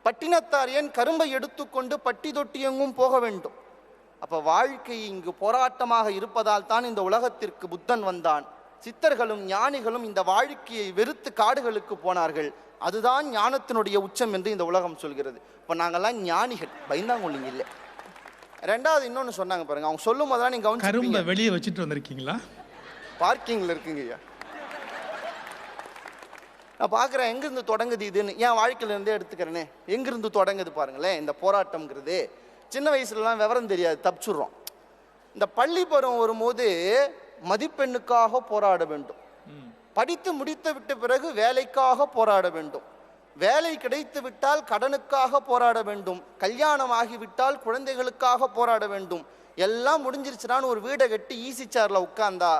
பட்டினத்தார் ஏன் கரும்பை எடுத்துக்கொண்டு பட்டி தொட்டி எங்கும் போக வேண்டும்? அப்போ வாழ்க்கை இங்கு போராட்டமாக இருப்பதால் தான் இந்த உலகத்திற்கு புத்தன் வந்தான். சித்தர்களும் ஞானிகளும் இந்த வாழ்க்கையை வெறுத்து காடுகளுக்கு போனார்கள். அதுதான் ஞானத்தினுடைய உச்சம் என்று இந்த உலகம் சொல்கிறது. இப்போ நாங்கள்லாம் ஞானிகள், பயந்தாங்கொள்ளிங்க இல்லை. 2வது இன்னொன்று சொன்னாங்க பாருங்க, அவங்க சொல்லும் போதெல்லாம் நீங்க கரும்பை வெளியே வச்சுட்டு வந்திருக்கீங்களா? பார்க்கிங்ல இருக்குங்க ஐயா. நான் பார்க்குறேன் எங்கிருந்து தொடங்குது இதுன்னு. என் வாழ்க்கையில இருந்தே எடுத்துக்கிறேனே, எங்கிருந்து தொடங்குது பாருங்களேன் இந்த போராட்டம்ங்கிறது. சின்ன வயசுலலாம் விவரம் தெரியாது, தப்பிச்சுடுறோம். இந்த பள்ளி பருவம் வரும்போது மதிப்பெண்ணுக்காக போராட வேண்டும், படித்து முடித்து விட்ட பிறகு வேலைக்காக போராட வேண்டும், வேலை கிடைத்து விட்டால் கடனுக்காக போராட வேண்டும், கல்யாணம் ஆகிவிட்டால் குழந்தைகளுக்காக போராட வேண்டும். எல்லாம் முடிஞ்சிருச்சுனான்னு ஒரு வீடை கட்டி ஈசி சேர்ல உட்கார்ந்தா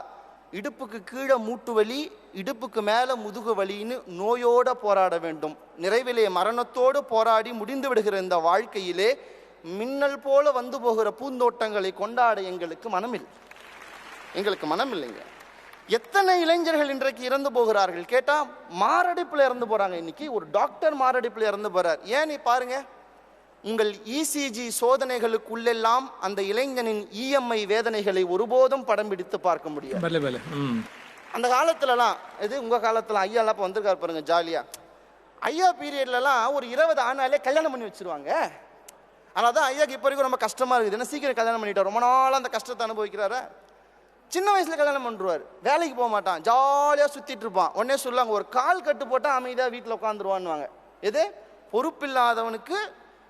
இடுப்புக்கு கீழே மூட்டு வலி, இடுப்புக்கு மேலே முதுகு வலின்னு நோயோட போராட வேண்டும். நிறைவிலே மரணத்தோடு போராடி முடிந்து விடுகிற இந்த வாழ்க்கையிலே மின்னல் போல வந்து போகிற பூந்தோட்டங்களை கொண்டாட எங்களுக்கு மனமில்லைங்க. எத்தனை இளைஞர்கள் இன்றைக்கு இறந்து போகிறார்கள் கேட்டா, மாரடைப்புல இறந்து போறாங்க. இன்னைக்கு ஒரு டாக்டர் மாரடைப்புல இறந்து போறார். ஏன் நீ பாருங்க, உங்கள் இசிஜி சோதனைகளுக்குள்ளெல்லாம் அந்த இளைஞனின் இஎம்ஐ வேதனைகளை ஒருபோதும் படம் பிடித்து பார்க்க முடியாது. அந்த காலத்துலலாம், இது உங்க காலத்துல ஐயாலாம் இப்போ வந்திருக்காரு பாருங்க ஜாலியா. ஐயா பீரியட்லலாம் ஒரு 20 ஆனாலே கல்யாணம் பண்ணி வச்சிருவாங்க. ஆனால் தான் ஐயாக்கு இப்போ வரைக்கும் ரொம்ப கஷ்டமா இருக்குது. ஏன்னா சீக்கிரம் கல்யாணம் பண்ணிட்டார், ரொம்ப நாள் அந்த கஷ்டத்தை அனுபவிக்கிறாரு. சின்ன வயசுல கல்யாணம் பண்ணுவார், வேலைக்கு போக மாட்டான், ஜாலியாக சுத்திட்டு இருப்பான். உடனே சொல்லுவாங்க ஒரு கால் கட்டு போட்டால் அமைதியாக வீட்டில் உட்காந்துருவான்னுவாங்க. எது பொறுப்பில்லாதவனுக்கு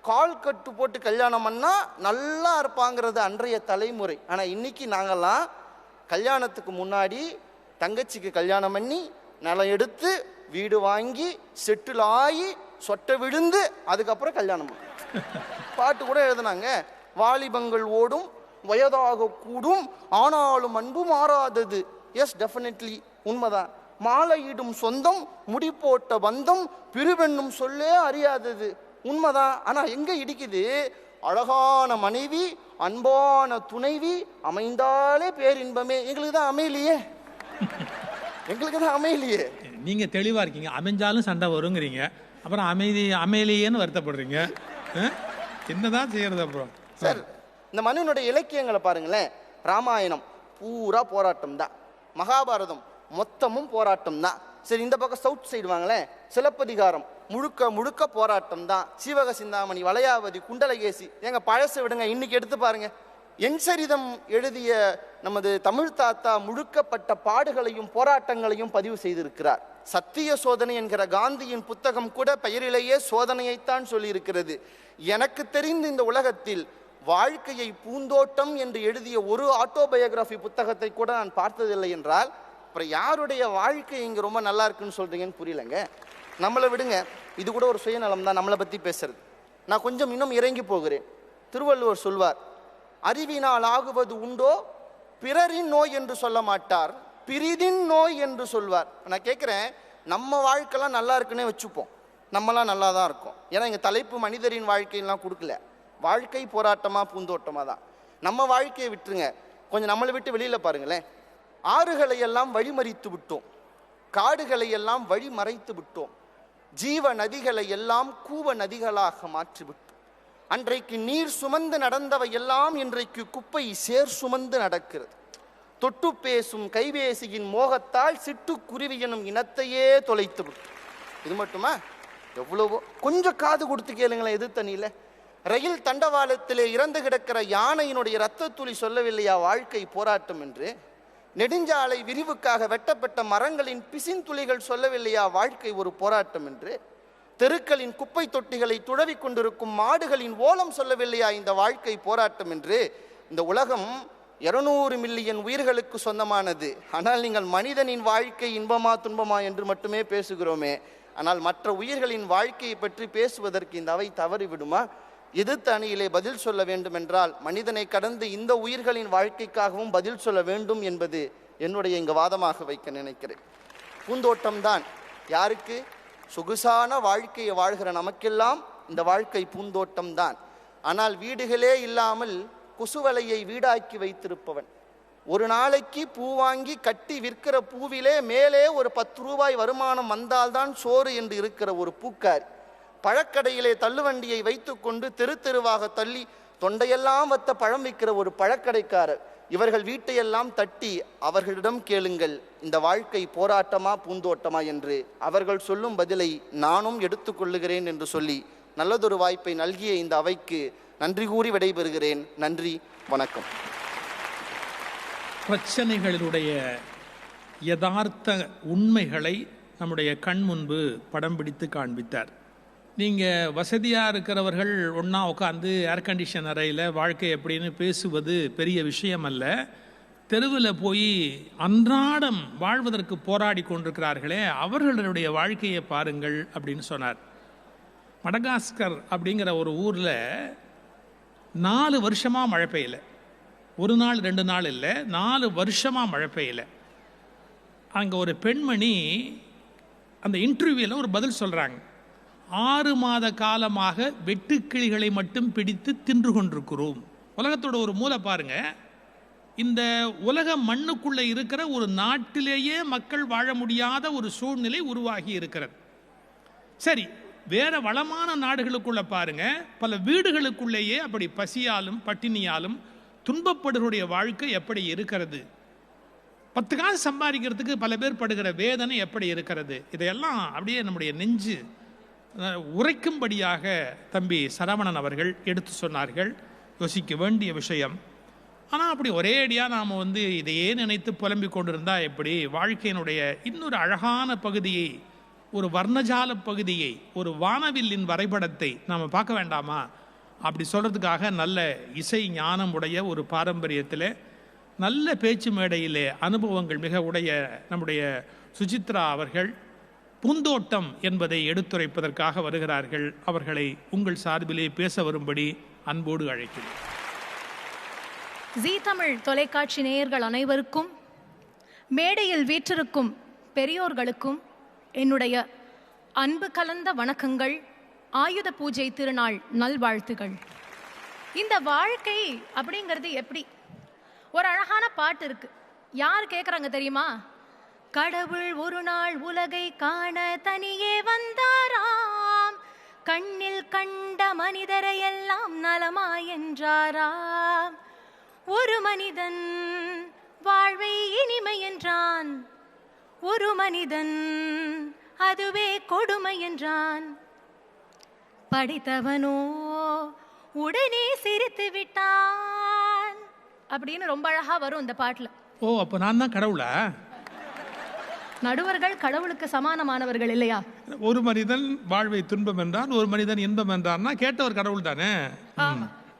கால் கட்டு போட்டு கல்யாணம் பண்ணா நல்லா இருப்பாங்கிறது அன்றைய தலைமுறை. ஆனால் இன்னைக்கு நாங்கள்லாம் கல்யாணத்துக்கு முன்னாடி தங்கச்சிக்கு கல்யாணம் பண்ணி நிலம் எடுத்து வீடு வாங்கி செட்டில் ஆகி சொட்டை விழுந்து அதுக்கப்புறம் கல்யாணம் பண்ண பாட்டு கூட எழுதுனாங்க. வாலிபங்கள் ஓடும் வயதாக கூடும் ஆனாலும் அன்பு மாறாதது. எஸ், டெஃபினெட்லி உண்மைதான். மாலையிடும் சொந்தம் முடி போட்ட பந்தம் பிரிவென்னும் சொல்லே அறியாதது உண்மைதான். ஆனா எங்க இடிக்குது? அழகான மனைவி அன்பான துணைவி அமைந்தாலே பேரின்பமே. எங்களுக்கு தான் அமையலையே. நீங்க தெளிவா இருக்கீங்க, அமைஞ்சாலும் சண்டை வருங்கிறீங்க, அப்புறம் அமையலையேன்னு வருத்தப்படுறீங்க. என்னதான் செய்யறது அப்புறம்? சார், இந்த மனுனுடைய இலக்கியங்களை பாருங்களேன். ராமாயணம் பூரா போராட்டம் தான், மகாபாரதம் மொத்தமும் போராட்டம் தான். சரி, இந்த பக்கம் சவுத் சைடு வாங்களேன், சிலப்பதிகாரம் முழுக்க போராட்டம் தான். சீவக சிந்தாமணி, வளையாவதி, குண்டலகேசி, எங்க பழசை விடுங்க, இன்னைக்கு எடுத்து பாருங்க. என்சரிதம் எழுதிய நமது தமிழ் தாத்தா முழுக்கப்பட்ட பாடுகளையும் போராட்டங்களையும் பதிவு செய்திருக்கிறார். சத்திய சோதனை என்கிற காந்தியின் புத்தகம் கூட பெயரிலேயே சோதனையைத்தான் சொல்லியிருக்கிறது. எனக்கு தெரிந்த இந்த உலகத்தில் வாழ்க்கையை பூந்தோட்டம் என்று எழுதிய ஒரு ஆட்டோபயோகிராஃபி புத்தகத்தை கூட நான் பார்த்ததில்லை என்றால் அப்புறம் யாருடைய வாழ்க்கை இங்க ரொம்ப நல்லா இருக்குன்னு சொல்றீங்கன்னு புரியலங்க. நம்மளை விடுங்க, இது கூட ஒரு சுயநலம் தான் நம்மளை பத்தி பேசுறது. நான் கொஞ்சம் இன்னும் இறங்கி போகிறேன். திருவள்ளுவர் சொல்வார், அறிவினால் ஆகுவது உண்டோ பிறரின் நோய் என்று சொல்ல மாட்டார், பிரிதின் நோய் என்று சொல்வார். நான் கேட்குறேன், நம்ம வாழ்க்கைலாம் நல்லா இருக்குன்னே வச்சுப்போம், நம்மளாம் நல்லா தான் இருக்கோம். ஏன்னா எங்கள் தலைப்பு மனிதரின் வாழ்க்கையெல்லாம் கொடுக்கல, வாழ்க்கை போராட்டமாக பூந்தோட்டமாக தான். நம்ம வாழ்க்கையை விட்டுருங்க, கொஞ்சம் நம்மளை விட்டு வெளியில் பாருங்களேன். ஆறுகளை எல்லாம் வழிமறித்து விட்டோம், காடுகளை எல்லாம் வழி மறைத்து விட்டோம். ஜீவ நதிகளை எல்லாம் கூவ நதிகளாக மாற்றிவிட்டோம். அன்றைக்கு நீர் சுமந்து நடந்தவை எல்லாம் இன்றைக்கு குப்பை சேர் சுமந்து நடக்கிறது. தொட்டு பேசும் கைபேசியின் மோகத்தால் சிட்டுக்குருவி எனும் இனத்தையே தொலைத்து விட்டோம். இது மட்டுமா? எவ்வளவோ. கொஞ்சம் காது கொடுத்து கேளுங்களேன். எது தண்ணியில் ரயில் தண்டவாளத்திலே இறந்து கிடக்கிற யானையினுடைய இரத்த துளி சொல்லவில்லையா வாழ்க்கை போராட்டம் என்று? நெடுஞ்சாலை விரிவுக்காக வெட்டப்பட்ட மரங்களின் பிசின்துளிகள் சொல்லவில்லையா வாழ்க்கை ஒரு போராட்டம் என்று? தெருக்களின் குப்பை தொட்டிகளை துழவி கொண்டிருக்கும் மாடுகளின் ஓலம் சொல்லவில்லையா இந்த வாழ்க்கை போராட்டம் என்று? இந்த உலகம் 200 மில்லியன் உயிர்களுக்கு சொந்தமானது. ஆனால் நீங்கள் மனிதனின் வாழ்க்கை இன்பமா துன்பமா என்று மட்டுமே பேசுகிறோமே. ஆனால் மற்ற உயிர்களின் வாழ்க்கையை பற்றி பேசுவதற்கு இந்த அவை தவறிவிடுமா? எதிர்த்த அணியிலே பதில் சொல்ல வேண்டும் என்றால் மனிதனை கடந்து இந்த உயிர்களின் வாழ்க்கைக்காகவும் பதில் சொல்ல வேண்டும் என்பது என்னுடைய இங்கு வாதமாக வைக்க நினைக்கிறேன். பூந்தோட்டம்தான் யாருக்கு? சொகுசான வாழ்க்கையை வாழ்கிற நமக்கெல்லாம் இந்த வாழ்க்கை பூந்தோட்டம்தான். ஆனால் வீடுகளே இல்லாமல் கொசுவலையை வீடாக்கி வைத்திருப்பவன், ஒரு நாளைக்கு பூ வாங்கி கட்டி விற்கிற பூவிலே மேலே ஒரு 10 ரூபாய் வருமானம் வந்தால்தான் சோறு என்று இருக்கிற ஒரு பூக்காரி, பழக்கடையிலே தள்ளுவண்டியை வைத்து கொண்டு தெரு தெருவாக தள்ளி தொண்டையெல்லாம் வத்த பழம் விற்கிற ஒரு பழக்கடைக்காரர், இவர்கள் வீட்டையெல்லாம் தட்டி அவர்களிடம் கேளுங்கள் இந்த வாழ்க்கை போராட்டமா பூந்தோட்டமா என்று. அவர்கள் சொல்லும் பதிலை நானும் எடுத்துக்கொள்ளுகிறேன் என்று சொல்லி நல்லதொரு வாய்ப்பை நல்கிய இந்த அவைக்கு நன்றி கூறி விடைபெறுகிறேன். நன்றி, வணக்கம். பிரச்சனைகளினுடைய யதார்த்த உண்மைகளை நம்முடைய கண் முன்பு படம் பிடித்து காண்பித்தார். நீங்கள் வசதியாக இருக்கிறவர்கள் ஒன்றா உட்காந்து ஏர் கண்டிஷன் அறையில் வாழ்க்கை எப்படின்னு பேசுவது பெரிய விஷயம் அல்ல. தெருவில் போய் அன்றாடம் வாழ்வதற்கு போராடி கொண்டிருக்கிறார்களே அவர்களுடைய வாழ்க்கையை பாருங்கள் அப்படின்னு சொன்னார். மடகாஸ்கர் அப்படிங்கிற ஒரு ஊரில் 4 வருஷமாக மழை பெய்யலை. ஒரு நாள் 2 நாள் இல்லை, 4 வருஷமாக மழை பெய்யலை. அங்கே ஒரு பெண்மணி அந்த இன்டர்வியூவில் ஒரு பதில் சொல்கிறாங்க. 6 மாத காலமாக வெட்டுக்கிளிகளை மட்டும் பிடித்து தின்று கொண்டிருக்கிறோம். உலகத்தோட ஒரு மூலை பாருங்க. இந்த உலக மண்ணுக்குள்ளே இருக்கிற ஒரு நாட்டிலேயே மக்கள் வாழ முடியாத ஒரு சூழ்நிலை உருவாகி இருக்கிறது. சரி, வேற வளமான நாடுகளுக்குள்ள பாருங்க, பல வீடுகளுக்குள்ளேயே அப்படி பசியாலும் பட்டினியாலும் துன்பப்படுகளுடைய வாழ்க்கை எப்படி இருக்கிறது, 10 காசு சம்பாதிக்கிறதுக்கு பல பேர் படுகிற வேதனை எப்படி இருக்கிறது. இதையெல்லாம் அப்படியே நம்முடைய நெஞ்சு உரைக்கும்படியாக தம்பி சரவணன் அவர்கள் எடுத்து சொன்னார்கள். யோசிக்க வேண்டிய விஷயம். ஆனால் அப்படி ஒரே அடியாக நாம் இதையே நினைத்து புலம்பிக் கொண்டிருந்தா எப்படி? வாழ்க்கையினுடைய இன்னொரு அழகான பகுதியை, ஒரு வர்ணஜால பகுதியை, ஒரு வானவில்லின் வரைபடத்தை நாம் பார்க்க வேண்டாமா? அப்படி சொல்கிறதுக்காக நல்ல இசை ஞானம் உடைய ஒரு பாரம்பரியத்தில், நல்ல பேச்சு மேடையிலே அனுபவங்கள் மிக உடைய நம்முடைய சுசித்ரா அவர்கள் பூந்தோட்டம் என்பதை எடுத்துரைப்பதற்காக வருகிறார்கள். அவர்களை உங்கள் சார்பிலே பேச வரும்படி அன்போடு அழைக்கிறேன். ஜீ தமிழ் தொலைக்காட்சி நேயர்கள் அனைவருக்கும், மேடையில் வீற்றிருக்கும் பெரியோர்களுக்கும் என்னுடைய அன்பு கலந்த வணக்கங்கள், ஆயுத பூஜை திருநாள் நல்வாழ்த்துகள். இந்த வாழ்க்கை அப்படிங்கிறது எப்படி? ஒரு அழகான பாட்டு இருக்கு. யார் கேட்குறாங்க தெரியுமா? கடவுள் ஒரு நாள் உலகை காண தனியே வந்தாராம், கண்ணில் கண்ட மனிதரை எல்லாம் நலமா என்றாராம். ஒரு மனிதன் வாழ்வை இனிமை என்றான், ஒரு மனிதன் அதுவே கொடுமை என்றான். படித்தவனோ உடனே சிரித்து விட்டான் அப்படின்னு ரொம்ப அழகா வரும் இந்த பாட்டுல. ஓ, அப்ப நான் தான் கடவுளா? நடுவர்கள் கடவுளுக்கு சமானமானவர்கள் இல்லையா? ஒரு மனிதன் வாழ்வை துன்பம் என்றான், ஒரு மனிதன் இன்பம் என்றான்னா கேட்டவர் கடவுள் தானே.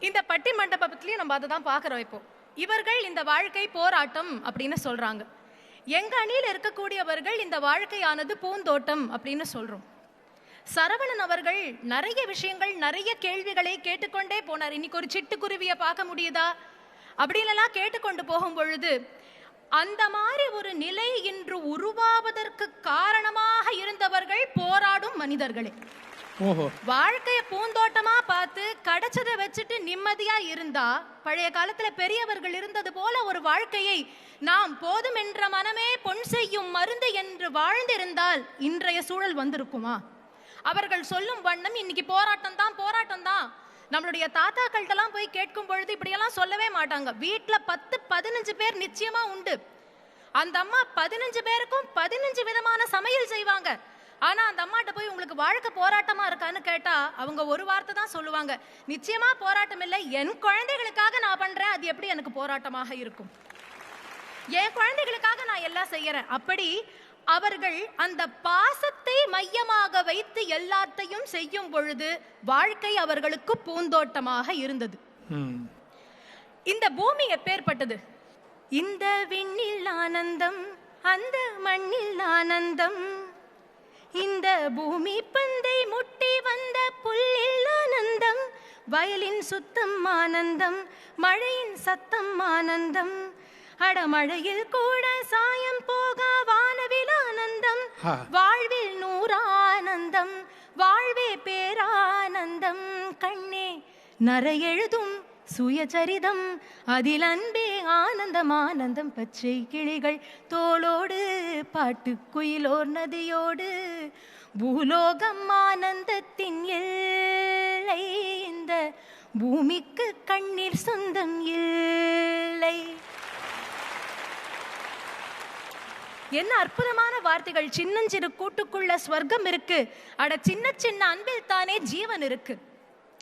இந்த பட்டி மண்டபத்திலயும் நம்ம அதை தான் பாக்குறோம். இப்போ இவர்கள் இந்த வாழ்க்கை போராட்டம் அப்படின்னு சொல்றாங்க. எங்க அணியில் இருக்கக்கூடியவர்கள் இந்த வாழ்க்கையானது பூந்தோட்டம் அப்படின்னு சொல்றோம். சரவணன் அவர்கள் நிறைய விஷயங்கள், நிறைய கேள்விகளை கேட்டுக்கொண்டே போனார். இன்னைக்கு ஒரு சிட்டுக்குருவியை பார்க்க முடியுதா அப்படின்லாம் கேட்டுக்கொண்டு போகும் பொழுது, அந்த மாதிரி ஒரு நிலை இன்று உருவாவதற்கு காரணமாக இருந்தவர்கள் போராடும் மனிதர்களே. ஓஹோ. வாழ்க்கைய பூந்தோட்டமா பார்த்து கிடைச்சதை வச்சுட்டு நிம்மதியா இருந்தா, பழைய காலத்துல பெரியவர்கள் இருந்தது போல ஒரு வாழ்க்கையை நாம் போதும் என்ற மனமே பொன் செய்யும் மருந்து என்று வாழ்ந்திருந்தால் இன்றைய சூழல் வந்திருக்குமா? அவர்கள் சொல்லும் வண்ணம் இன்னைக்கு போராட்டம் தான் போராட்டம் தான். நம்மளுடைய தாத்தாக்கள்கிட்டலாம் போய் கேட்கும் பொழுது இப்படியெல்லாம் சொல்லவே மாட்டாங்க. வீட்டுல 10-15 பேர் நிச்சயமா உண்டு. அந்த அம்மா 15 பேருக்கும் 15 விதமான சமையல் செய்வாங்க. ஆனா அந்த அம்மாட்ட போய் உங்களுக்கு வாழ்க்கை போராட்டமா இருக்கான்னு கேட்டா அவங்க ஒரு வார்த்தை தான் சொல்லுவாங்க, நிச்சயமா போராட்டம் இல்லை, என் குழந்தைகளுக்காக நான் பண்றேன், அது எப்படி எனக்கு போராட்டமாக இருக்கும்? என் குழந்தைகளுக்காக நான் எல்லாம் செய்யறேன். அப்படி அவர்கள் அந்த பாசத்தை மையமாக வைத்து எல்லாத்தையும் செய்யும் பொழுது வாழ்க்கை அவர்களுக்கு பூந்தோட்டமாக இருந்தது. இந்த பூமி எப்பேற்பட்டது? இந்த விண்ணில் ஆனந்தம், அந்த மண்ணில் ஆனந்தம், இந்த பூமி பந்தை முட்டி வந்த புல்லில் ஆனந்தம், வயலின் சுத்தம் ஆனந்தம், மழையின் சத்தம் ஆனந்தம், அடமழையில் கூட சாயம் போக வானவில் ஆனந்தம், வாழ்வில் நூறானந்தம், வாழ்வே பேரானந்தம், கண்ணே நரையெழுதும் சுயசரிதம், அதில் அன்பே ஆனந்தம் ஆனந்தம், பச்சை கிளிகள் தோளோடு பாட்டுக்குயிலோர் நதியோடு, பூலோகம் ஆனந்தத்தின் எல்லை, இந்த பூமிக்கு கண்ணீர் சொந்தம் இல்லை. என்ன அற்புதமான வார்த்தைகள்! சின்னஞ்சிறு கூட்டுக்குள்ள ஸ்வர்க்கம் இருக்கு, அட சின்ன சின்ன அன்பில் தானே ஜீவன் இருக்கு.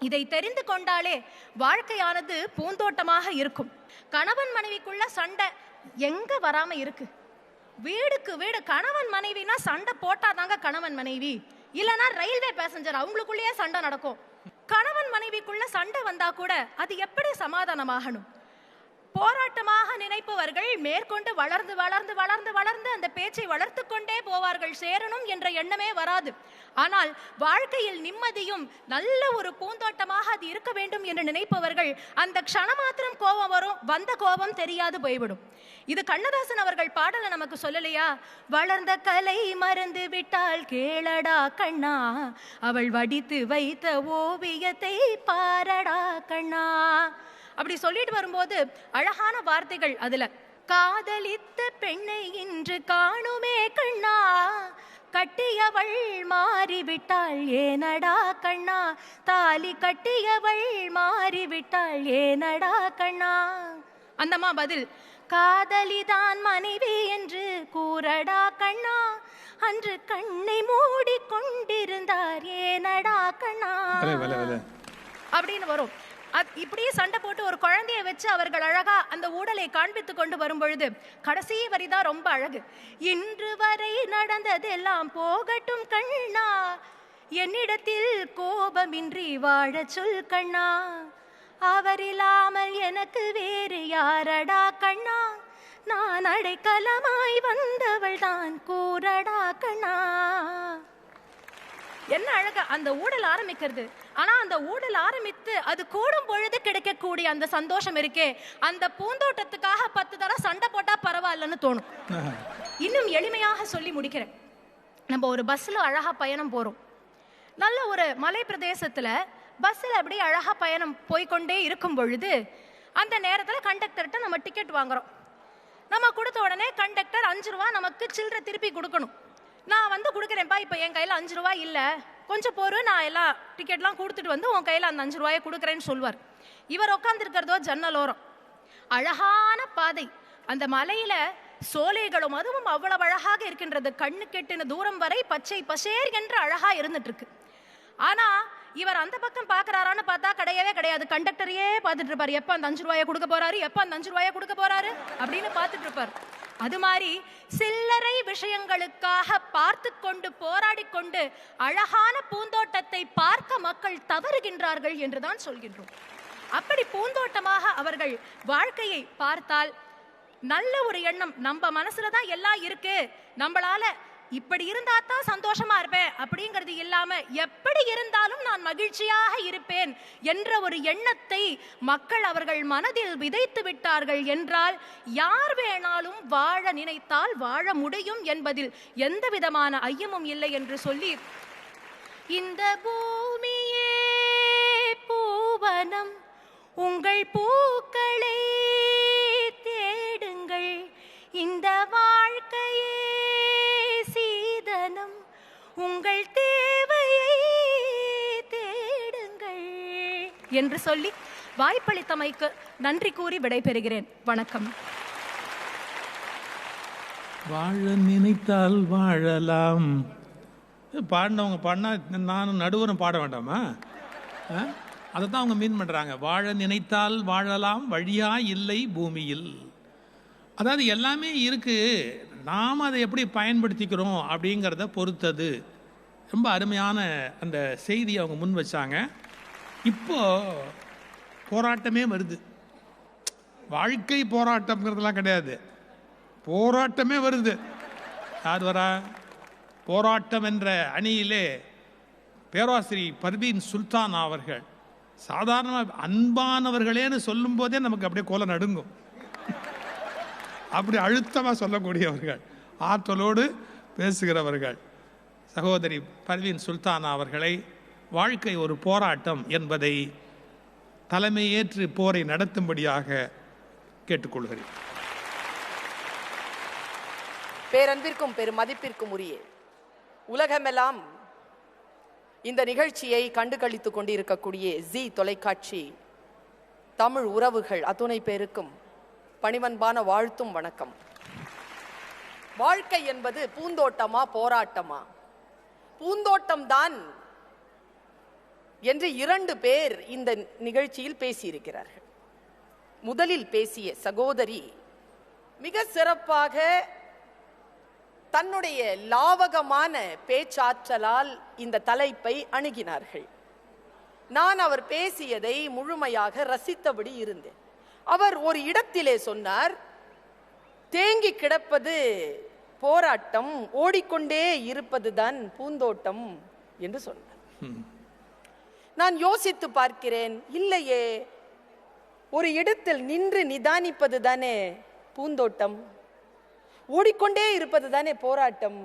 இதை தெரிந்து கொண்டாலே வாழ்க்கையானது பூந்தோட்டமாக இருக்கும். கணவன் மனைவிக்குள்ள சண்டை எங்க வராம இருக்கு? வீடுக்கு வீடு கணவன் மனைவினா சண்டை போட்டாதாங்க கணவன் மனைவி, இல்லைன்னா ரயில்வே பேசஞ்சர் அவங்களுக்குள்ளேயே சண்டை நடக்கும். கணவன் மனைவிக்குள்ள சண்டை வந்தா கூட அது எப்படி சமாதானமாகணும்? போராட்டமாக நினைப்பவர்கள் மேற்கொண்டு வளர்ந்து வளர்ந்து வளர்ந்து வளர்ந்து அந்த பேச்சை வளர்த்து கொண்டே போவார்கள், சேரணும் என்ற எண்ணமே வராது. ஆனால் வாழ்க்கையில் நிம்மதியும் நல்ல ஒரு பூந்தோட்டமாக அது இருக்க வேண்டும் என்று நினைப்பவர்கள் அந்த க்ஷணமாத்திரம் கோபம் வரும், வந்த கோபம் தெரியாது போய்விடும். இது கண்ணதாசன் அவர்கள் பாடல நமக்கு சொல்லலையா? வளர்ந்த கலை மறந்து விட்டால் கேளடா கண்ணா, அவள் வடித்து வைத்த ஓவியத்தை பாரடா கண்ணா. அப்படி சொல்லிட்டு வரும்போது அழகான வார்த்தைகள் அதுல. காதலித்த பெண்ணை இன்று காணுமே கண்ணா, கட்டியவள் மாறிவிட்டாள் ஏனடா கண்ணா, தாலி கட்டியவள் மாறிவிட்டாள் ஏனடா கண்ணா. அந்தம்மா பதில், காதலிதான் மனைவி என்று கூறடா கண்ணா, அன்று கண்ணை மூடி கொண்டிருந்தார் ஏனடா கண்ணா அப்படின்னு வரும். இப்படியே சண்டை போட்டு ஒரு குழந்தைய வச்சு அவர்கள் அழகா அந்த ஊடலை காண்பித்து கொண்டு வரும் பொழுது கடைசி வரிதான் ரொம்ப அழகு. இன்று வரை நடந்ததெல்லாம் போகட்டும் கண்ணா, என்னிடத்தில் கோபமின்றி வாழ சொல் கண்ணா, அவரில்லாமல் எனக்கு வேறு யாரடா கண்ணா, நான் அடைக்கலமாய் வந்தவள் தான் கூறடா கண்ணா. என்ன அழகா அந்த ஊடல் ஆரம்பிக்கிறது. ஆனா அந்த ஊடல் ஆரம்பித்து அது கூடும் பொழுது கிடைக்கக்கூடிய அந்த சந்தோஷம் இருக்கே, அந்த பூந்தோட்டத்துக்காக 10 தடவை சண்டை போட்டா பரவாயில்லன்னு தோணும். இன்னும் எளிமையாக சொல்லி முடிக்கிறேன். நம்ம ஒரு பஸ்ல அழகா பயணம் போறோம். நல்ல ஒரு மலை பிரதேசத்துல பஸ்ல அப்படியே அழகா பயணம் போய்கொண்டே இருக்கும் பொழுது அந்த நேரத்துல கண்டக்டர்கிட்ட நம்ம டிக்கெட் வாங்குறோம். நம்ம கொடுத்த உடனே கண்டக்டர் 5 ரூபா நமக்கு சில்லறை திருப்பி கொடுக்கணும். நான் வந்து கொடுக்குறேன்ப்பா, இப்போ என் கையில் 5 ரூபா இல்லை, கொஞ்சம் பொறு, நான் எல்லாம் டிக்கெட்லாம் கொடுத்துட்டு வந்து உன் கையில் அந்த 5 ரூபாயை கொடுக்குறேன்னு சொல்வார். இவர் உட்காந்துருக்கிறதோ ஜன்னலோரம், அழகான பாதை, அந்த மலையில சோலைகளும் அதுவும் அவ்வளவு அழகாக இருக்கின்றது. கண்ணு கெட்டின தூரம் வரை பச்சை பசேர் என்று அழகா இருந்துட்டு இருக்கு. ஆனா இவர் அந்த பக்கம் பாக்குறாரான்னு பார்த்தா கிடையவே கிடையாது. கண்டக்டரையே பார்த்துட்டு இருப்பாரு, எப்ப அந்த 5 ரூபாயை கொடுக்க போறாரு, எப்ப அந்த 5 ரூபாயை கொடுக்க போறாரு அப்படின்னு பார்த்துட்டு இருப்பார். அது மாதிரி சில்லறை விஷயங்களுக்காக பார்த்து கொண்டு போராடி கொண்டு அழகான பூந்தோட்டத்தை பார்க்க மக்கள் தவறுகின்றார்கள் என்றுதான் சொல்கின்றோம். அப்படி பூந்தோட்டமாக அவர்கள் வாழ்க்கையை பார்த்தால் நல்ல ஒரு எண்ணம், நம்ம மனசுலதான் எல்லாம் இருக்கு, நம்மளால இப்படி இருந்தா தான் சந்தோஷமா இருப்பேன் அப்படிங்கிறது இல்லாம எப்படி இருந்தாலும் நான் மகிழ்ச்சியாக இருப்பேன் என்ற ஒரு எண்ணத்தை மக்கள் அவர்கள் மனதில் விதைத்து விட்டார்கள் என்றால் யார் வேணாலும் வாழ நினைத்தால் வாழ முடியும் என்பதில் எந்த விதமான ஐயமும் இல்லை என்று சொல்லி இந்த பூமியே பூவனம், உங்கள் பூக்களை தேடுங்கள். இந்த வாழ்க்கையே சீதனம், உங்கள் தேவையை தேடுங்கள் என்று சொல்லி வாய்ப்பளித்தமைக்கு நன்றி கூறி விடைபெறுகிறேன். வணக்கம். வாழ நினைத்தால் வாழலாம். பாடினவங்க பாடினா நானும் நடுவரும் பாட வேண்டாமா? அதை தான் அவங்க மீன் பண்ணுறாங்க. வாழ நினைத்தால் வாழலாம், வழியா இல்லை பூமியில். அதாவது எல்லாமே இருக்குது, நாம் அதை எப்படி பயன்படுத்திக்கிறோம் அப்படிங்கிறத பொறுத்தது. ரொம்ப அருமையான அந்த செய்தி அவங்க முன் வச்சாங்க. இப்போ போராட்டமே வருது. வாழ்க்கை போராட்டம்ங்கிறதுலாம் கிடையாது, போராட்டமே வருது. யார் வரா? போராட்டம் என்ற அணியிலே பேராசிரியர் பர்வீன் சுல்தான் அவர்கள். சாதாரணமாக அன்பானவர்களேன்னு சொல்லும் போதே நமக்கு அப்படியே கோல நடுங்கும். அப்படி அழுத்தமாக சொல்லக்கூடியவர்கள், ஆற்றலோடு பேசுகிறவர்கள். சகோதரி பர்வீன் சுல்தானா அவர்களை வாழ்க்கை ஒரு போராட்டம் என்பதை தலைமையேற்று போரை நடத்தும்படியாக கேட்டுக்கொள்கிறேன். பேரன்பிற்கும் பெருமதிப்பிற்கும் உரிய உலகமெல்லாம் இந்த நிகழ்ச்சியை கண்டு கழித்துக் கொண்டிருக்கக்கூடிய ஜி தொலைக்காட்சி தமிழ் உறவுகள் அத்துணை பேருக்கும் பணிவன்பான வாழ்த்தும் வணக்கம். வாழ்க்கை என்பது பூந்தோட்டமா போராட்டமா? பூந்தோட்டம்தான் என்று 2 பேர் இந்த நிகழ்ச்சியில் பேசியிருக்கிறார்கள். முதலில் பேசிய சகோதரி மிக சிறப்பாக தன்னுடைய லாவகமான பேச்சாற்றலால் இந்த தலைப்பை அணுகினார்கள். நான் அவர் பேசியதை முழுமையாக ரசித்தபடி இருந்தேன். அவர் ஒரு இடத்திலே சொன்னார், தேங்கி கிடப்பது போராட்டம், ஓடிக்கொண்டே இருப்பதுதான் பூந்தோட்டம் என்று சொன்னார். நான் யோசித்து பார்க்கிறேன், இல்லையே, ஒரு இடத்தில் நின்று நிதானிப்பது தானே பூந்தோட்டம், ஓடிக்கொண்டே இருப்பது தானே போராட்டம்.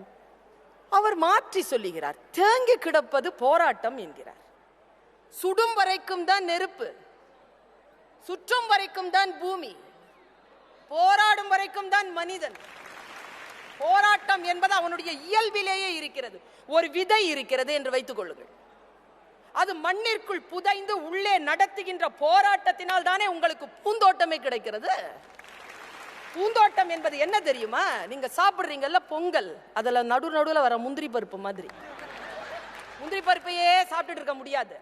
அவர் மாற்றி சொல்லுகிறார், தேங்கி கிடப்பது போராட்டம் என்கிறார். சுடும் வரைக்கும் தான் நெருப்பு, சுற்றும் வரைக்கும் தான் பூமி, போராடும் வரைக்கும் தான் மனிதன். போராட்டம் என்பது அவனுடைய இயல்பிலேயே இருக்கிறது. ஒரு விதை இருக்கிறது என்று வைத்துக் கொள்ளுங்கள், அது மண்ணிற்குள் புதைந்து உள்ளே நடத்துகின்ற போராட்டத்தினால் தானே உங்களுக்கு பூந்தோட்டமே கிடைக்கிறது. பூந்தோட்டம் என்பது என்ன தெரியுமா? நீங்க சாப்பிடுறீங்கல்ல பொங்கல், அதுல நடுவுல வர முந்திரி பருப்பு மாதிரி. முந்திரி பருப்பையே சாப்பிட்டு இருக்க முடியாது.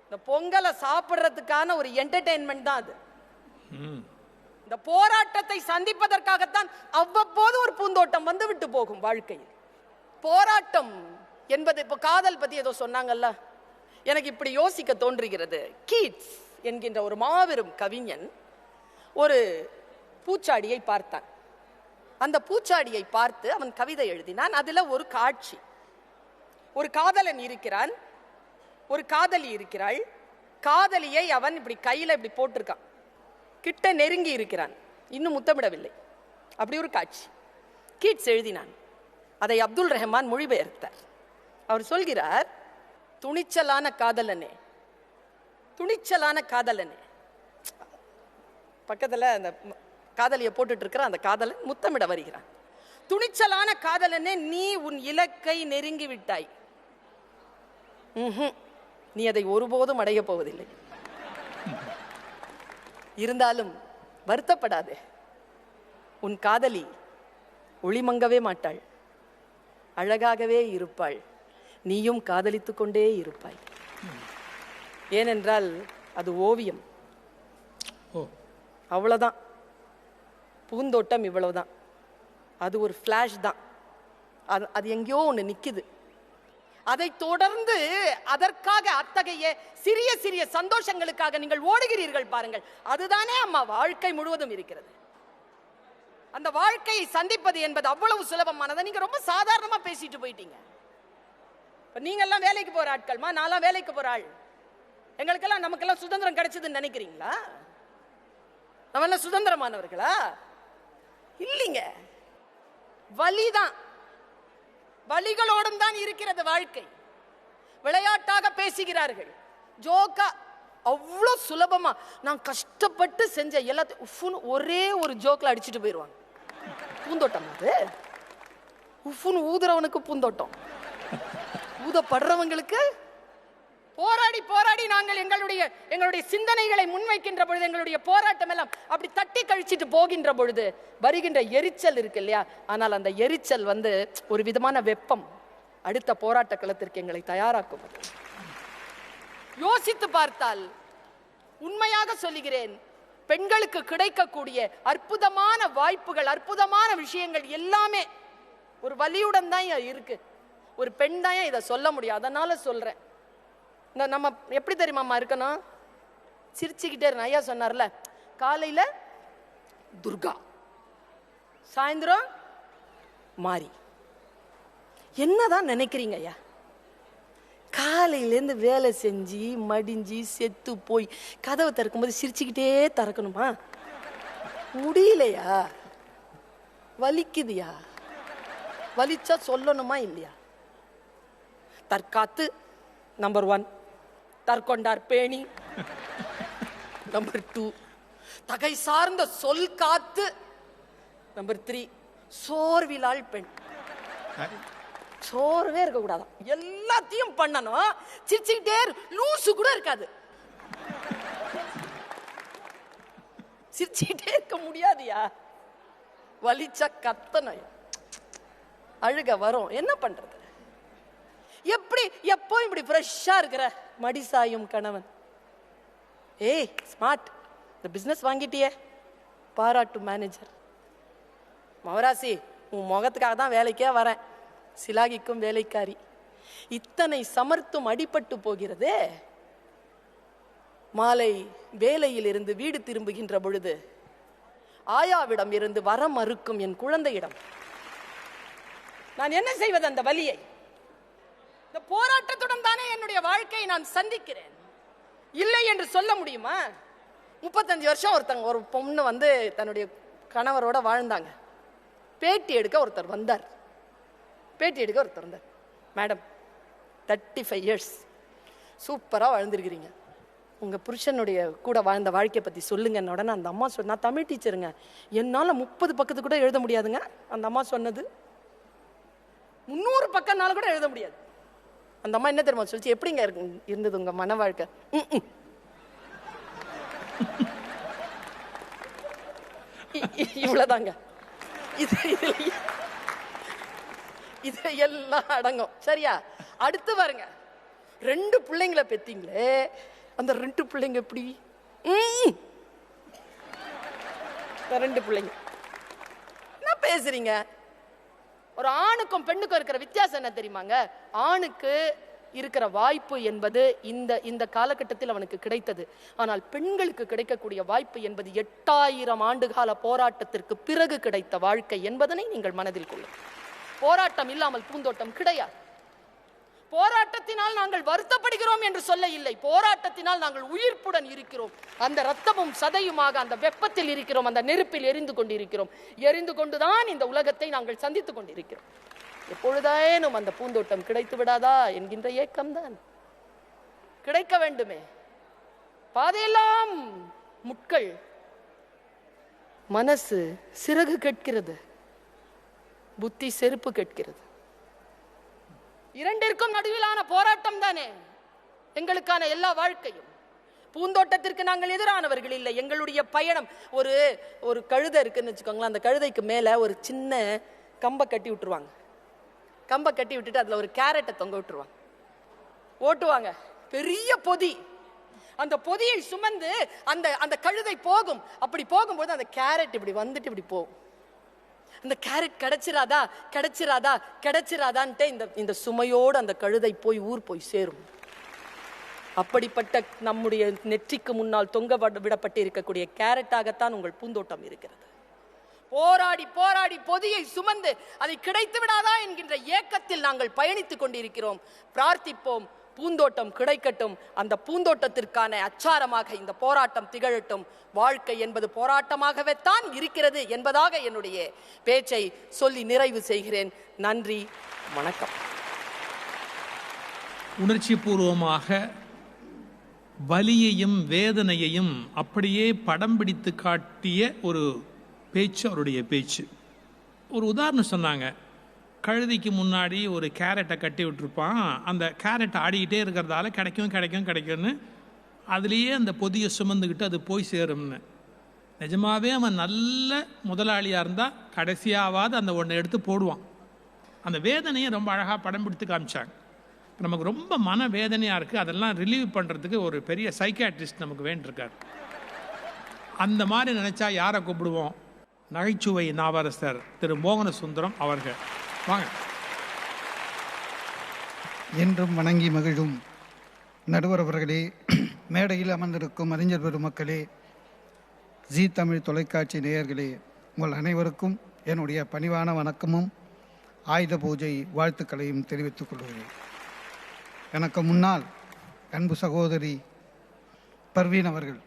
இந்த பொங்கலை சாப்பிடுறதுக்கான ஒரு என்டர்டெயின்மெண்ட் தான் அது. இந்த போராட்டத்தை சந்திப்பதற்காகத்தான் அவ்வப்போது ஒரு பூந்தோட்டம் வந்து விட்டு போகும் வாழ்க்கையில். போராட்டம் என்பது, இப்ப காதல் பத்தி ஏதோ சொன்னாங்கல்ல, எனக்கு இப்படி யோசிக்க தோன்றுகிறது. கீட்ஸ் என்கின்ற ஒரு மாபெரும் கவிஞன் ஒரு பூச்சாடியை பார்த்தான். அந்த பூச்சாடியை பார்த்து அவன் கவிதை எழுதினான். அதுல ஒரு காட்சி, ஒரு காதலன் இருக்கிறான், ஒரு காதலி இருக்கிறாள். காதலியை அவன் இப்படி கையில இப்படி போட்டிருக்கான், கிட்ட நெருங்கி இருக்கிறான், இன்னும் முத்தமிடவில்லை. அப்படி ஒரு காட்சி கீட்ஸ் எழுதினான். அதை அப்துல் ரஹ்மான் மொழிபெயர்த்தார். அவர் சொல்கிறார், துணிச்சலான காதலனே, துணிச்சலான காதலனே. பக்கத்துல அந்த காதலியை போட்டுட்டு இருக்கிற அந்த காதலன் முத்தமிட வருகிறான். துணிச்சலான காதலனே, நீ உன் இலக்கை நெருங்கி விட்டாய். நீ அதை ஒருபோதும் அடைய போவதில்லை. இருந்தாலும் வருத்தப்படாதே, உன் காதலி ஒளிமங்கவே மாட்டாள், அழகாகவே இருப்பாள், நீயும் காதலித்துக் கொண்டே இருப்பாய். ஏனென்றால் அது ஓவியம், அவ்வளவுதான். பூந்தோட்டம் இவ்வளவுதான், அது ஒரு ஃபிளாஷ் தான். அது எங்கேயோ ஒன்று நிக்குது. அதை தொடர்ந்து அதற்காக அத்தகைய சிறிய சிறிய சந்தோஷங்களுக்காக நீங்கள் ஓடுகிறீர்கள் பாருங்கள். அதுதானே அம்மா வாழ்க்கை முழுவதும் இருக்கிறது. அந்த வாழ்க்கையை சந்திப்பது என்பது அவ்வளவு சுலபமானதை நீங்க ரொம்ப சாதாரணமா பேசிட்டு போயிட்டீங்க. நீங்க எல்லாம் வேலைக்கு போற ஆட்கள்மா, நான்லாம் வேலைக்கு போற ஆள். எங்களுக்கெல்லாம் நமக்கெல்லாம் சுதந்திரம் கிடைச்சதுன்னு நினைக்கிறீங்களா? நம்ம எல்லாம் சுதந்திரமானவர்களா? இல்லைங்க, வலிதான், வலிகளோடும் தான் இருக்கிறது வாழ்க்கை. விளையாட்டாக பேசுகிறார்கள், ஜோக்கா. அவ்வளோ சுலபமா நான் கஷ்டப்பட்டு செஞ்ச எல்லாத்தையும் ஒரே ஒரு ஜோக்ல அடிச்சுட்டு போயிடுவாங்க. பூந்தோட்டம் அது. உஃப்னு ஊதுறவனுக்கு பூந்தோட்டம், ஊதப்படுறவங்களுக்கு. போராடி போராடி நாங்கள் எங்களுடைய சிந்தனைகளை முன்வைக்கின்ற பொழுது, எங்களுடைய போராட்டம் எல்லாம் அப்படி தட்டி கழிச்சிட்டு போகின்ற பொழுது வருகின்ற எரிச்சல் இருக்கு இல்லையா? ஆனால் அந்த எரிச்சல் ஒரு விதமான வெப்பம், அடுத்த போராட்ட களத்திற்கு எங்களை தயாராக்கும். யோசித்து பார்த்தால், உண்மையாக சொல்லுகிறேன், பெண்களுக்கு கிடைக்கக்கூடிய அற்புதமான வாய்ப்புகள், அற்புதமான விஷயங்கள் எல்லாமே ஒரு வலியுடன் தான் இருக்கு. ஒரு பெண் தான் இதை சொல்ல முடியும். அதனால சொல்றேன், நம்ம எப்படி தெரியுமாமா இருக்கணும்? சிரிச்சுக்கிட்டே இருக்கணும். ஐயா சொன்னார்ல, காலையில துர்கா, சாயந்தரம் மாறி. என்னதான் நினைக்கிறீங்க ஐயா? காலையிலேருந்து வேலை செஞ்சு மடிஞ்சு செத்து போய் கதவை திறக்கும்போது சிரிச்சுக்கிட்டே திறக்கணுமா? முடியலையா? வலிக்குதியா? வலிச்சா சொல்லணுமா இல்லையா? தற்காத்து நம்பர் 1, தற்கொண்டார் பேணி நம்பர் 2, தகை சார்ந்த சொல் காத்து நம்பர் 3, சோர்விலாள் பெண். சோர்வே இருக்க கூடாதான், எல்லாத்தையும் பண்ணணும். சிரிச்சுக்கிட்டே லூசு கூட இருக்காது. சிரிச்சுக்கிட்டே இருக்க முடியாதியா? வலிச்சா கத்தணும், அழுக வரும். என்ன பண்றது? எப்படி எப்போ இப்படி ஃப்ரெஷ்ஷா இருக்கிற மடிசாயும் கணவன், ஏய் ஸ்மார்ட், இந்த பிசினஸ் வாங்கிட்டியே, பாராட்டு மேனேஜர். மவராசி, உன் முகத்துக்காக தான் வேலைக்கே வரேன், சிலாகிக்கும் வேலைக்காரி. இத்தனை சமர்த்தும் அடிபட்டு போகிறதே. மாலை வேலையில் இருந்து வீடு திரும்புகின்ற பொழுது ஆயாவிடம் இருந்து வர மறுக்கும் என் குழந்தையிடம் நான் என்ன செய்வது? அந்த வலியை, இந்த போராட்டத்துடன் தானே என்னுடைய வாழ்க்கையை நான் சந்திக்கிறேன். இல்லை என்று சொல்ல முடியுமா? 35 வருஷம் ஒரு பொண்ணு தன்னுடைய கணவரோட வாழ்ந்தாங்க. பேட்டி எடுக்க ஒருத்தர் வந்தார். மேடம், 35 இயர்ஸ் சூப்பரா வாழ்ந்துருக்கிறீங்க, உங்க புருஷனுடைய கூட வாழ்ந்த வாழ்க்கையை பத்தி சொல்லுங்க. உடனே அந்த அம்மா சொன்னா, நான் தமிழ் டீச்சருங்க, என்னால 30 பக்கத்து கூட எழுத முடியாதுங்க. அந்த அம்மா சொன்னது 300 பக்கம்னால கூட எழுத முடியாது. அந்த அம்மா என்ன தெரியுமா சொல்லிச்சு? எப்படிங்க இருந்தது உங்க மன வாழ்க்கை? இவ்வளவுதாங்க. இது எல்லாம் அடங்கும். சரியா? அடுத்து பாருங்க, 2 பிள்ளைங்களை பெத்தீங்களே, அந்த 2 பிள்ளைங்க எப்படி? 2 பிள்ளைங்க என்ன பேசுறீங்க? ஒரு ஆணுக்கும் பெண்ணுக்கும் இருக்கிற வித்தியாசம் என்ன தெரியுமாங்க? ஆணுக்கு இருக்கிற வாய்ப்பு என்பது இந்த காலகட்டத்தில் அவனுக்கு கிடைத்தது. ஆனால் பெண்களுக்கு கிடைக்கக்கூடிய வாய்ப்பு என்பது 8000 ஆண்டுகால போராட்டத்திற்கு பிறகு கிடைத்த வாழ்க்கை என்பதனை நீங்கள் மனதில் கொள்ளுங்கள். போராட்டம் இல்லாமல் பூந்தோட்டம் கிடையாது. போராட்டத்தினால் நாங்கள் வருத்தப்படுகிறோம் என்று சொல்ல இல்லை, போராட்டத்தினால் நாங்கள் உயிர்ப்புடன் இருக்கிறோம். அந்த ரத்தமும் சதையுமாக அந்த வெப்பத்தில் இருக்கிறோம், அந்த நெருப்பில் எரிந்து கொண்டிருக்கிறோம். எரிந்து கொண்டுதான் இந்த உலகத்தை நாங்கள் சந்தித்துக் கொண்டிருக்கிறோம். எப்பொழுதேனும் அந்த பூந்தோட்டம் கிடைத்து விடாதா என்கின்ற ஏக்கம்தான். கிடைக்க வேண்டுமே. பாதையெல்லாம் முட்கள், மனசு சிறகு கேட்கிறது, புத்தி செருப்பு கேட்கிறது. இரண்டிற்கும் நடுவிலான போராட்டம் தானே எங்களுக்கான எல்லா வாழ்க்கையும். பூந்தோட்டத்திற்கு நாங்கள் எதிரானவர்கள் இல்லை. எங்களுடைய பயணம், ஒரு கழுதை இருக்குன்னு வச்சுக்கோங்களேன், அந்த கழுதைக்கு மேல ஒரு சின்ன கம்பை கட்டி விட்டுருவாங்க. கம்பை கட்டி விட்டுட்டு அதுல ஒரு கேரட்டை தொங்க விட்டுருவாங்க, ஓட்டுவாங்க. பெரிய பொதி, அந்த பொதியை சுமந்து அந்த கழுதை போகும். அப்படி போகும்போது அந்த கேரட் இப்படி வந்துட்டு இப்படி போகும். அந்த கேரட் கிடைச்சிராதான்ட்டு இந்த சுமையோடு அந்த கழுதை ஊர் போய் சேரும். அப்படிப்பட்ட நம்முடைய நெற்றிக்கு முன்னால் தொங்க விடப்பட்டு இருக்கக்கூடிய கேரட்டாகத்தான் உங்கள் பூந்தோட்டம் இருக்கிறது. போராடி போராடி பொதியை சுமந்து அதை கிடைத்து விடாதா என்கின்ற ஏக்கத்தில் நாங்கள் பயணித்துக் கொண்டிருக்கிறோம். பிரார்த்திப்போம், பூந்தோட்டம் கிடைக்கட்டும். அந்த பூந்தோட்டத்திற்கான அச்சாரமாக இந்த போராட்டம் திகழட்டும். வாழ்க்கை என்பது போராட்டமாகவே தான் இருக்கிறது என்பதாக என்னுடைய பேச்சை சொல்லி நிறைவு செய்கிறேன். நன்றி, வணக்கம். உணர்ச்சிபூர்வமாக வலியையும் வேதனையையும் அப்படியே படம் பிடித்து காட்டிய ஒரு பேச்சு அவருடைய பேச்சு. ஒரு உதாரணம் சொன்னாங்க. கழுதைக்கு முன்னாடி ஒரு கேரட்டை கட்டி விட்டுருப்பான். அந்த கேரட் ஆடிக்கிட்டே இருக்கிறதால கிடைக்கும் கிடைக்கும் கிடைக்கும்னு அதுலேயே அந்த பொதியை சுமந்துக்கிட்டு அது போய் சேரும்னு. நிஜமாவே அவன் நல்ல முதலாளியாக இருந்தால் கடைசியாவது அந்த ஒன்றை எடுத்து போடுவான். அந்த வேதனையை ரொம்ப அழகாக படம் பிடித்து காமிச்சாங்க. நமக்கு ரொம்ப மன வேதனையாக இருக்குது, அதெல்லாம் ரிலீவ் பண்ணுறதுக்கு ஒரு பெரிய சைக்காட்ரிஸ்ட் நமக்கு வேண்டியிருக்கார். அந்த மாதிரி நினச்சா யாரை கூப்பிடுவோம்? நகைச்சுவை நாவரசர் திரு மோகன சுந்தரம் அவர்கள். வாங்க. என்றும் வணங்கி மகிழும் நடுவர் அவர்களே, மேடையில் அமர்ந்திருக்கும் அறிஞர் பெருமக்களே, ஜீ தமிழ் தொலைக்காட்சி நேயர்களே, உங்கள் அனைவருக்கும் என்னுடைய பணிவான வணக்கமும் ஆயுத பூஜை வாழ்த்துக்களையும் தெரிவித்துக் கொள்கிறேன். எனக்கு முன்னால் அன்பு சகோதரி பர்வீன் அவர்கள்,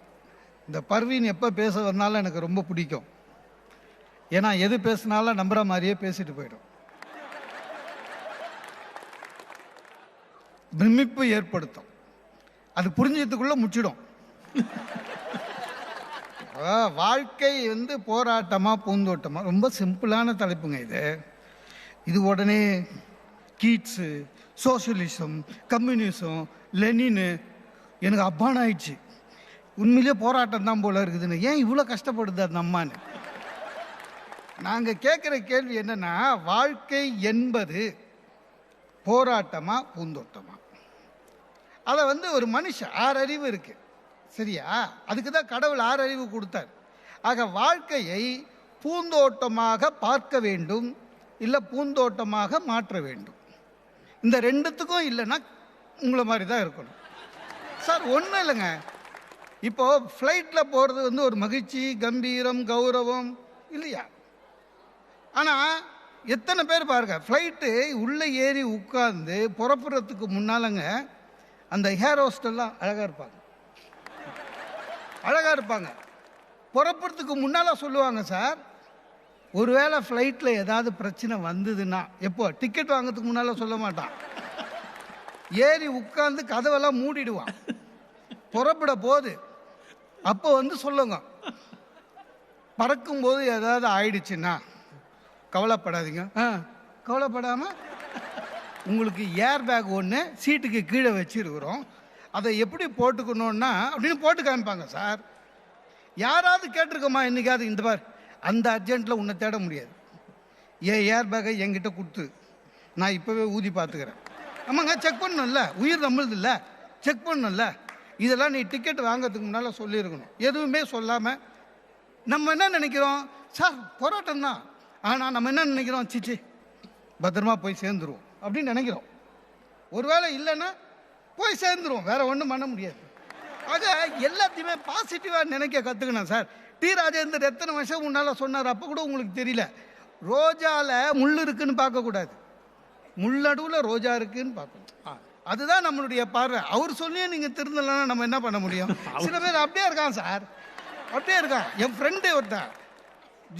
இந்த பர்வீன் எப்போ பேச வரனாலும் எனக்கு ரொம்ப பிடிக்கும். ஏன்னா எது பேசினாலும் நம்புற மாதிரியே பேசிட்டு போயிடும். பிரமிப்பு ஏற்படுத்தும். அது புரிஞ்சதுக்குள்ள முச்சிடும். வாழ்க்கை போராட்டமா பூந்தோட்டமா, ரொம்ப சிம்பிளான தலைப்புங்க இது உடனே கீட்ஸு, சோசியலிசம், கம்யூனிசம், லெனின்னு எனக்கு அப்பான ஆயிடுச்சு. உண்மையிலே போராட்டம் தான் போல இருக்குதுன்னு. ஏன் இவ்வளோ கஷ்டப்படுது அந்த அம்மான்னு நாங்கள் கேட்குற கேள்வி என்னன்னா, வாழ்க்கை என்பது போராட்டமா பூந்தோட்டமா? அதை ஒரு மனுஷன் 6 அறிவு இருக்கு, சரியா? அதுக்கு தான் கடவுள் 6 அறிவு கொடுத்தார். ஆக வாழ்க்கையை பூந்தோட்டமாக பார்க்க வேண்டும், இல்லை பூந்தோட்டமாக மாற்ற வேண்டும். இந்த ரெண்டுத்துக்கும் இல்லைன்னா உங்களை மாதிரி தான் இருக்கணும் சார். ஒன்றும் இல்லைங்க, இப்போ ஃப்ளைட்டில் போகிறது ஒரு மகிழ்ச்சி, கம்பீரம், கௌரவம் இல்லையா? ஆனால் எத்தனை பேர் பாருங்க, ஃப்ளைட்டு உள்ளே ஏறி உட்கார்ந்து புறப்புறத்துக்கு முன்னாலங்க அந்த ஹேர் ஹோஸ்டெல்லாம் அழகாக இருப்பாங்க. புறப்புறத்துக்கு முன்னால் சொல்லுவாங்க, சார் ஒருவேளை ஃப்ளைட்டில் ஏதாவது பிரச்சனை வந்ததுன்னா, எப்போ டிக்கெட் வாங்கிறதுக்கு முன்னால் சொல்ல மாட்டான், ஏறி உட்கார்ந்து கதவெல்லாம் மூடிடுவான். புறப்பட போது அப்போ சொல்லுங்க, பறக்கும்போது ஏதாவது ஆயிடுச்சுன்னா கவலைப்படாதீங்க. கவலைப்படாமல் உங்களுக்கு ஏர் பேக் ஒன்று சீட்டுக்கு கீழே வச்சிருக்கிறோம், அதை எப்படி போட்டுக்கணும்னா அப்படின்னு போட்டு காமிப்பாங்க சார். யாராவது கேட்டிருக்கோமா இன்னைக்காவது, இந்த பார் அந்த அர்ஜென்ட்டில் உன்னை தேட முடியாது, ஏன் ஏர் பேக்கை என்கிட்ட கொடுத்து நான் இப்போவே ஊதி பார்த்துக்கிறேன். ஆமாங்க, செக் பண்ணணும்ல, உயிர் நம்மளுது இல்லை, செக் பண்ணணும்ல. இதெல்லாம் நீ டிக்கெட் வாங்கிறதுக்கு முன்னால் சொல்லியிருக்கணும். எதுவுமே சொல்லாமல் நம்ம என்ன நினைக்கிறோம், சார் போராட்டம் தான், ஆனால் நம்ம என்ன நினைக்கிறோம், சிச்சி பத்திரமா போய் சேர்ந்துருவோம் அப்படின்னு நினைக்கிறோம். ஒருவேளை இல்லைன்னா போய் சேர்ந்துருவோம், வேற ஒன்றும் பண்ண முடியாது. ஆக எல்லாத்தையுமே பாசிட்டிவாக நினைக்க கற்றுக்கணும் சார். டி ராஜேந்தர் எத்தனை வருஷம் முன்னால் சொன்னார், அப்போ கூட உங்களுக்கு தெரியல. ரோஜாவில் முள் இருக்குன்னு பார்க்கக்கூடாது, முள்ளடுவில் ரோஜா இருக்குன்னு பார்க்கணும். அதுதான் நம்மளுடைய பார்வை. அவர் சொல்லியே நீங்கள் திருந்தலைன்னா நம்ம என்ன பண்ண முடியும்? சில பேர் அப்படியே இருக்கான் சார், அப்படியே இருக்கான். என் ஃப்ரெண்டு ஒருத்தன்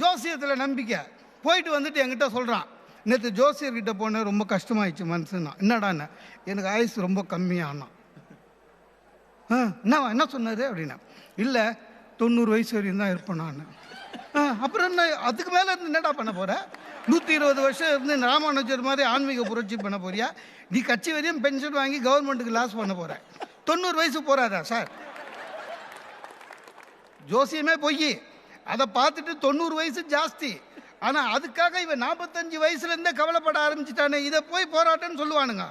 ஜோசியத்தில் நம்பிக்கை போயிட்டு வந்துட்டு என்கிட்ட சொல்கிறான், நேற்று ஜோசியர்கிட்ட போனேன், ரொம்ப கஷ்டமாயிடுச்சு மனசுன்னா. என்னடாண்ணா, எனக்கு ஆயுசு ரொம்ப கம்மியானா. என்ன சொன்னார் அப்படின்னா, இல்லை 90 வயசு வரையும் தான் இருப்பேன் நான். அப்புறம் என்ன, அதுக்கு மேலே இருந்து என்னடா பண்ண போகிற? 120 வருஷம் இருந்து ராமானுஜர் மாதிரி ஆன்மீக புரட்சி பண்ண போறியா? நீ கட்சி வரையும் பென்ஷன் வாங்கி கவர்மெண்ட்டுக்கு லாஸ் பண்ண போற. 90 வயசு போறாதா சார்? ஜோசியமே பொய். அதை பார்த்துட்டு 90 வயசு ஜாஸ்தி. ஆனா அதுக்காக இவன் 45 வயசுல இருந்தே கவலைப்பட ஆரம்பிச்சுட்டானே, இதை போய் போராட்டம்னு சொல்லுவானுங்க.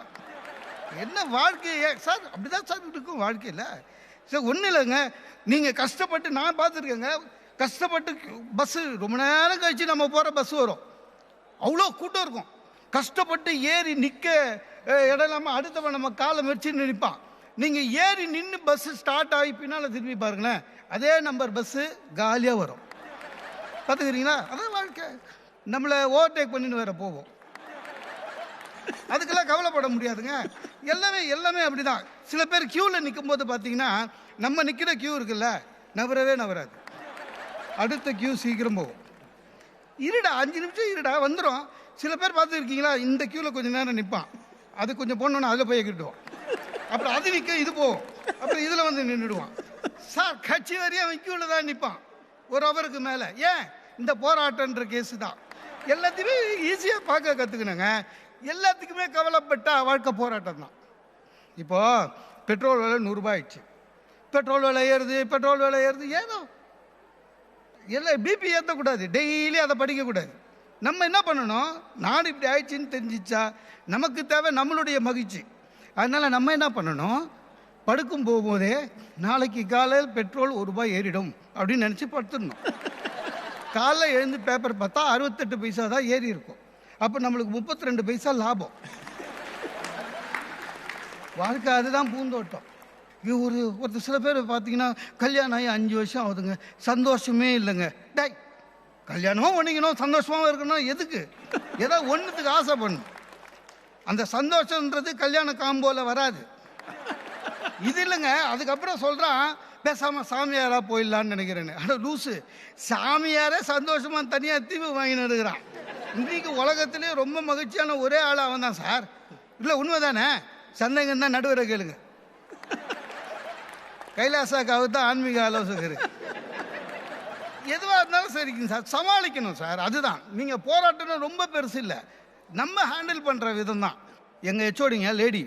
என்ன வாழ்க்கை சார்? அப்படிதான் சார் இருக்கும் வாழ்க்கையில். சார் ஒன்றும் இல்லைங்க, நீங்கள் கஷ்டப்பட்டு, நான் பார்த்துருக்கேங்க, கஷ்டப்பட்டு பஸ்ஸு ரொம்ப நேரம் கழிச்சு நம்ம போகிற பஸ் வரும், அவ்வளோ கூட்டம் இருக்கும். கஷ்டப்பட்டு ஏறி நிற்க இடம் இல்லாமல் அடுத்தவன் நம்ம காலை மெரிச்சின்னு நிற்பான். நீங்கள் ஏறி நின்று பஸ்ஸு ஸ்டார்ட் ஆகி பின்னால் திரும்பி பாருங்களேன், அதே நம்பர் பஸ்ஸு காலியாக வரும். பார்த்துக்கிறீங்களா? அதான் வாழ்க்கை. நம்மளை ஓவர்டேக் பண்ணின்னு வேற போவோம். அதுக்கெல்லாம் கவலைப்பட முடியாதுங்க. எல்லாமே அப்படிதான். சில பேர் கியூவில் நிற்கும் போது பார்த்தீங்கன்னா, நம்ம நிற்கிற கியூ இருக்குல்ல, நவரவே நவராது. அடுத்த கியூ சீக்கிரம் போகும். இருடா 5 நிமிஷம் இருடா வந்துடும். சில பேர் பார்த்துருக்கீங்களா, இந்த கியூவில் கொஞ்சம் நேரம் நிற்பான், அது கொஞ்சம் போனோன்னா அதில் போய் கிட்டுவோம். அப்புறம் அது நிற்க இது போகும், அப்புறம் இதில் வந்து நின்றுடுவான். சார் கட்சி வரையும் வைக்கல தான் நிற்பான் ஒரு அவருக்கு மேலே. ஏன்? இந்த போராட்டன்ற கேஸு தான். எல்லாத்தையுமே ஈஸியாக பார்க்க கற்றுக்கணுங்க. எல்லாத்துக்குமே கவலைப்பட்டா வாழ்க்கை போராட்டம் தான். இப்போது பெட்ரோல் விலை 100 ரூபாய் ஆயிடுச்சு. பெட்ரோல் விலை ஏறுது ஏதோ எல்லாம் பிபி ஏற்றக்கூடாது, டெய்லி அதை படிக்கக்கூடாது. நம்ம என்ன பண்ணணும், நாடு இப்படி ஆயிடுச்சின்னு தெரிஞ்சிச்சா நமக்கு தேவை நம்மளுடைய மகிழ்ச்சி. அதனால் நம்ம என்ன பண்ணணும், படுக்கும் போகும்போதே நாளைக்கு காலையில் பெட்ரோல் 1 ரூபாய் ஏறிடும் அப்படின்னு நினச்சி படுத்துடணும். காலைல எழுந்து பேப்பர் பார்த்தா 68 பைசா தான் ஏறி இருக்கும். அப்போ நம்மளுக்கு 32 பைசா லாபம். வாழ்க்கை அதுதான் பூந்தோட்டம். ஒரு சில பேர் பார்த்தீங்கன்னா கல்யாணம் ஆகி 5 வருஷம் ஆகுதுங்க, சந்தோஷமே இல்லைங்க. டை கல்யாணமும் பண்ணிக்கணும், சந்தோஷமாகவும் இருக்கணும், எதுக்கு? ஏதோ ஒன்றுத்துக்கு ஆசை பண்ணும். அந்த சந்தோஷன்றது கல்யாண காம்போல வராது. இது இல்லைங்க. அதுக்கப்புறம் சொல்கிறான் பேசாமல் சாமியாராக போயிடலான்னு நினைக்கிறேன்னு. ஆனால் லூசு, சாமியாரே சந்தோஷமாக தனியாக தீவு வாங்கின்னு இருக்கிறான். இன்றைக்கு உலகத்திலே ரொம்ப மகிழ்ச்சியான ஒரே ஆள் அவன் தான் சார். இல்லை உண்மை தானே? சந்தேகம் தான் நடுவரை கேளுங்க. கைலாசாக்காவு தான் ஆன்மீக ஆலோசகர். எதுவாக இருந்தாலும் சரிங்க சார், சமாளிக்கணும் சார். அதுதான் நீங்கள் போராட்டம் ரொம்ப பெருசு இல்லை, நம்ம ஹேண்டில் பண்ணுற விதம் தான். எங்கள் ஹெச்ஓடிங்க லேடி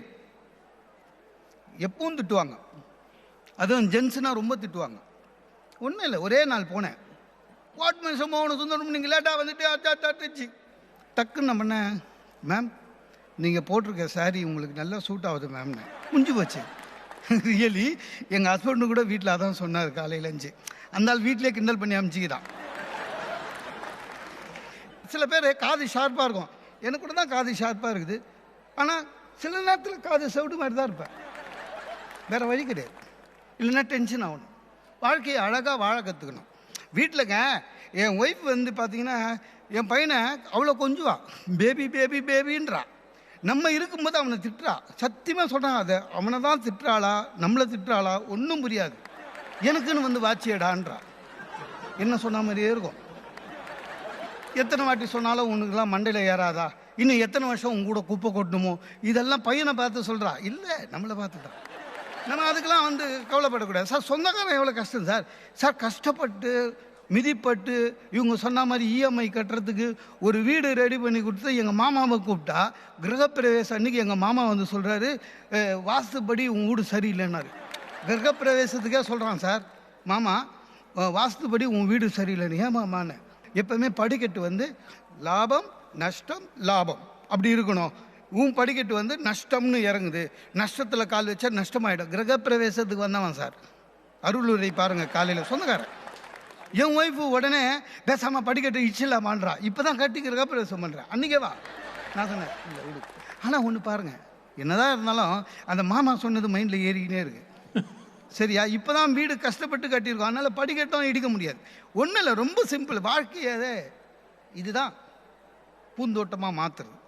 எப்பவும் திட்டுவாங்க, அதுவும் ஜென்ஸுனால் ரொம்ப திட்டுவாங்க. ஒன்றும் இல்லை, ஒரே நாள் போனேன், வாட் மினிஸ்டர் மோகன சுந்தரம் நீங்கள் லேட்டாக வந்துட்டு டக்குன்னு நான் பண்ணேன், மேம் நீங்கள் போட்டிருக்க சாரி உங்களுக்கு நல்லா சூட் ஆகுது மேம்னு. முடிஞ்சு போச்சு. ரியலி எங்கள் ஹஸ்பண்டு கூட வீட்டில் அதான் சொன்னார் காலையில் லஞ்சு. அந்த ஆள் வீட்டிலே கிண்டல் பண்ணி அமிச்சிக்கிறான். சில பேர் காது ஷார்ப்பாக இருக்கும், எனக்கு கூட தான் காது ஷார்ப்பாக இருக்குது, ஆனால் சில நேரத்தில் காது செவிடு மாதிரி தான் இருப்பேன். வேறு வழி கிடையாது, இல்லைன்னா டென்ஷன் ஆகணும். வாழ்க்கையை அழகாக வாழ கற்றுக்கணும். வீட்டிலங்க என் ஒய்ஃப் வந்து பார்த்தீங்கன்னா என் பையனை அவ்வளோ கொஞ்சுவா, பேபி பேபி பேபின்றா. நம்ம இருக்கும்போது அவனை திட்டுறா. சத்தியமாக சொல்கிறான், அதை அவனை தான் திட்டுறாளா நம்மளை திட்டுறாளா ஒன்றும் புரியாது. எனக்குன்னு வந்து வாட்சியடான்றா. என்ன சொன்ன மாதிரியே இருக்கும். எத்தனை வாட்டி சொன்னாலும் உனக்குலாம் மண்டையில் ஏறாதா, இன்னும் எத்தனை வருஷம் உங்க கூட குப்பை கொட்டணுமோ, இதெல்லாம் பையனை பார்த்து சொல்கிறா. இல்லை, நம்மளை பார்த்துட்டான். நம்ம அதுக்கெல்லாம் வந்து கவலைப்படக்கூடாது சார். சொந்தக்காரன் எவ்வளோ கஷ்டம் சார். சார் கஷ்டப்பட்டு மிதிப்பட்டு இவங்க சொன்ன மாதிரி இஎம்ஐ கட்டுறதுக்கு ஒரு வீடு ரெடி பண்ணி கொடுத்து எங்கள் மாமாவை கூப்பிட்டா, கிரகப்பிரவேசம் அன்றைக்கி எங்கள் மாமா வந்து சொல்கிறாரு, வாஸ்துப்படி உங்கள் வீடு சரியில்லைன்னாரு. கிரகப்பிரவேசத்துக்கே சொல்கிறான் சார் மாமா, வாஸ்துப்படி உன் வீடு சரியில்லைன்னு. ஏன் மாமான்னு? எப்போவுமே படிக்கட்டு வந்து லாபம் நஷ்டம் லாபம் அப்படி இருக்கணும். உன் படிக்கட்டு வந்து நஷ்டம்னு இறங்குது, நஷ்டத்தில் கால் வச்சா நஷ்டமாயிடும். கிரகப்பிரவேசத்துக்கு வந்தவன் சார். அருளுரை பாருங்கள் காலையில் சொந்தக்காரன். என் ஒய்ஃபு உடனே பேசாமல் படிக்கட்டு இச்சிடலாமான்றா. இப்போ தான் கட்டி கிரகப்பிரவேசம் பண்ணுறேன். அன்றைக்கே வா நான் சொன்னேன் இல்லை விடு. ஆனால் ஒன்று பாருங்கள், என்னதான் இருந்தாலும் அந்த மாமா சொன்னது மைண்டில் ஏறிக்கினே இருக்கு. சரியா? இப்போ தான் வீடு கஷ்டப்பட்டு கட்டியிருக்கோம், அதனால் படிக்கட்டும் இடிக்க முடியாது. ஒன்றும் இல்லை, ரொம்ப சிம்பிள். வாழ்க்கையே இதுதான் பூந்தோட்டமாக மாற்றுறது.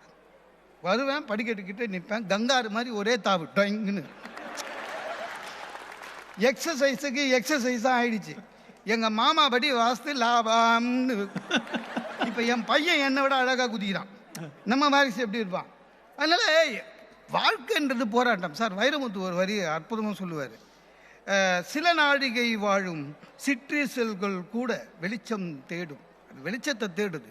வருவேன், படிக்கட்டுக்கிட்டே நிற்பேன், கங்காரு மாதிரி ஒரே தாவு டொங்குன்னு. எக்ஸசைஸுக்கு எக்ஸசைஸாக ஆயிடுச்சு. எங்கள் மாமா படி வாஸ்து லாபம்னு. இப்போ என் பையன் என்னை விட அழகாக குதிக்கிறான். நம்ம வாரிசு எப்படி இருப்பான்? அதனால் வாழ்க்கைன்றது போராட்டம் சார். வைரமுத்து ஒரு வரி அற்புதமாக சொல்லுவார், சில நாழிகை வாழும் சிற்றீசல்கள் கூட வெளிச்சம் தேடும். வெளிச்சத்தை தேடுது.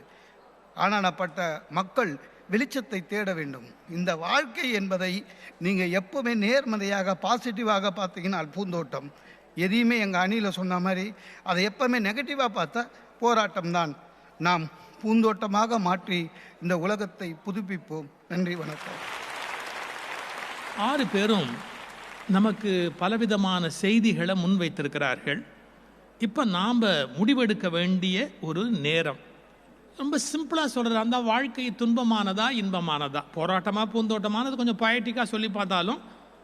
ஆனானப்பட்ட மக்கள் வெளிச்சத்தை தேட வேண்டும். இந்த வாழ்க்கை என்பதை நீங்கள் எப்போவுமே நேர்மறையாக பாசிட்டிவாக பார்த்தீங்கன்னா பூந்தோட்டம். எதையுமே எங்கள் அணியில் சொன்ன மாதிரி அதை எப்போவுமே நெகட்டிவாக பார்த்தா போராட்டம் தான். நாம் பூந்தோட்டமாக மாற்றி இந்த உலகத்தை புதுப்பிப்போம். நன்றி, வணக்கம். 6 பேரும் நமக்கு பலவிதமான செய்திகளை முன்வைத்திருக்கிறார்கள். இப்போ நாம் முடிவெடுக்க வேண்டிய ஒரு நேரம். ரொம்ப சிம்பிளாக சொல்கிறது, அந்த வாழ்க்கை துன்பமானதா இன்பமானதா, போராட்டமாக பூந்தோட்டமானது கொஞ்சம் பொயட்டிக்காக சொல்லி பார்த்தாலும்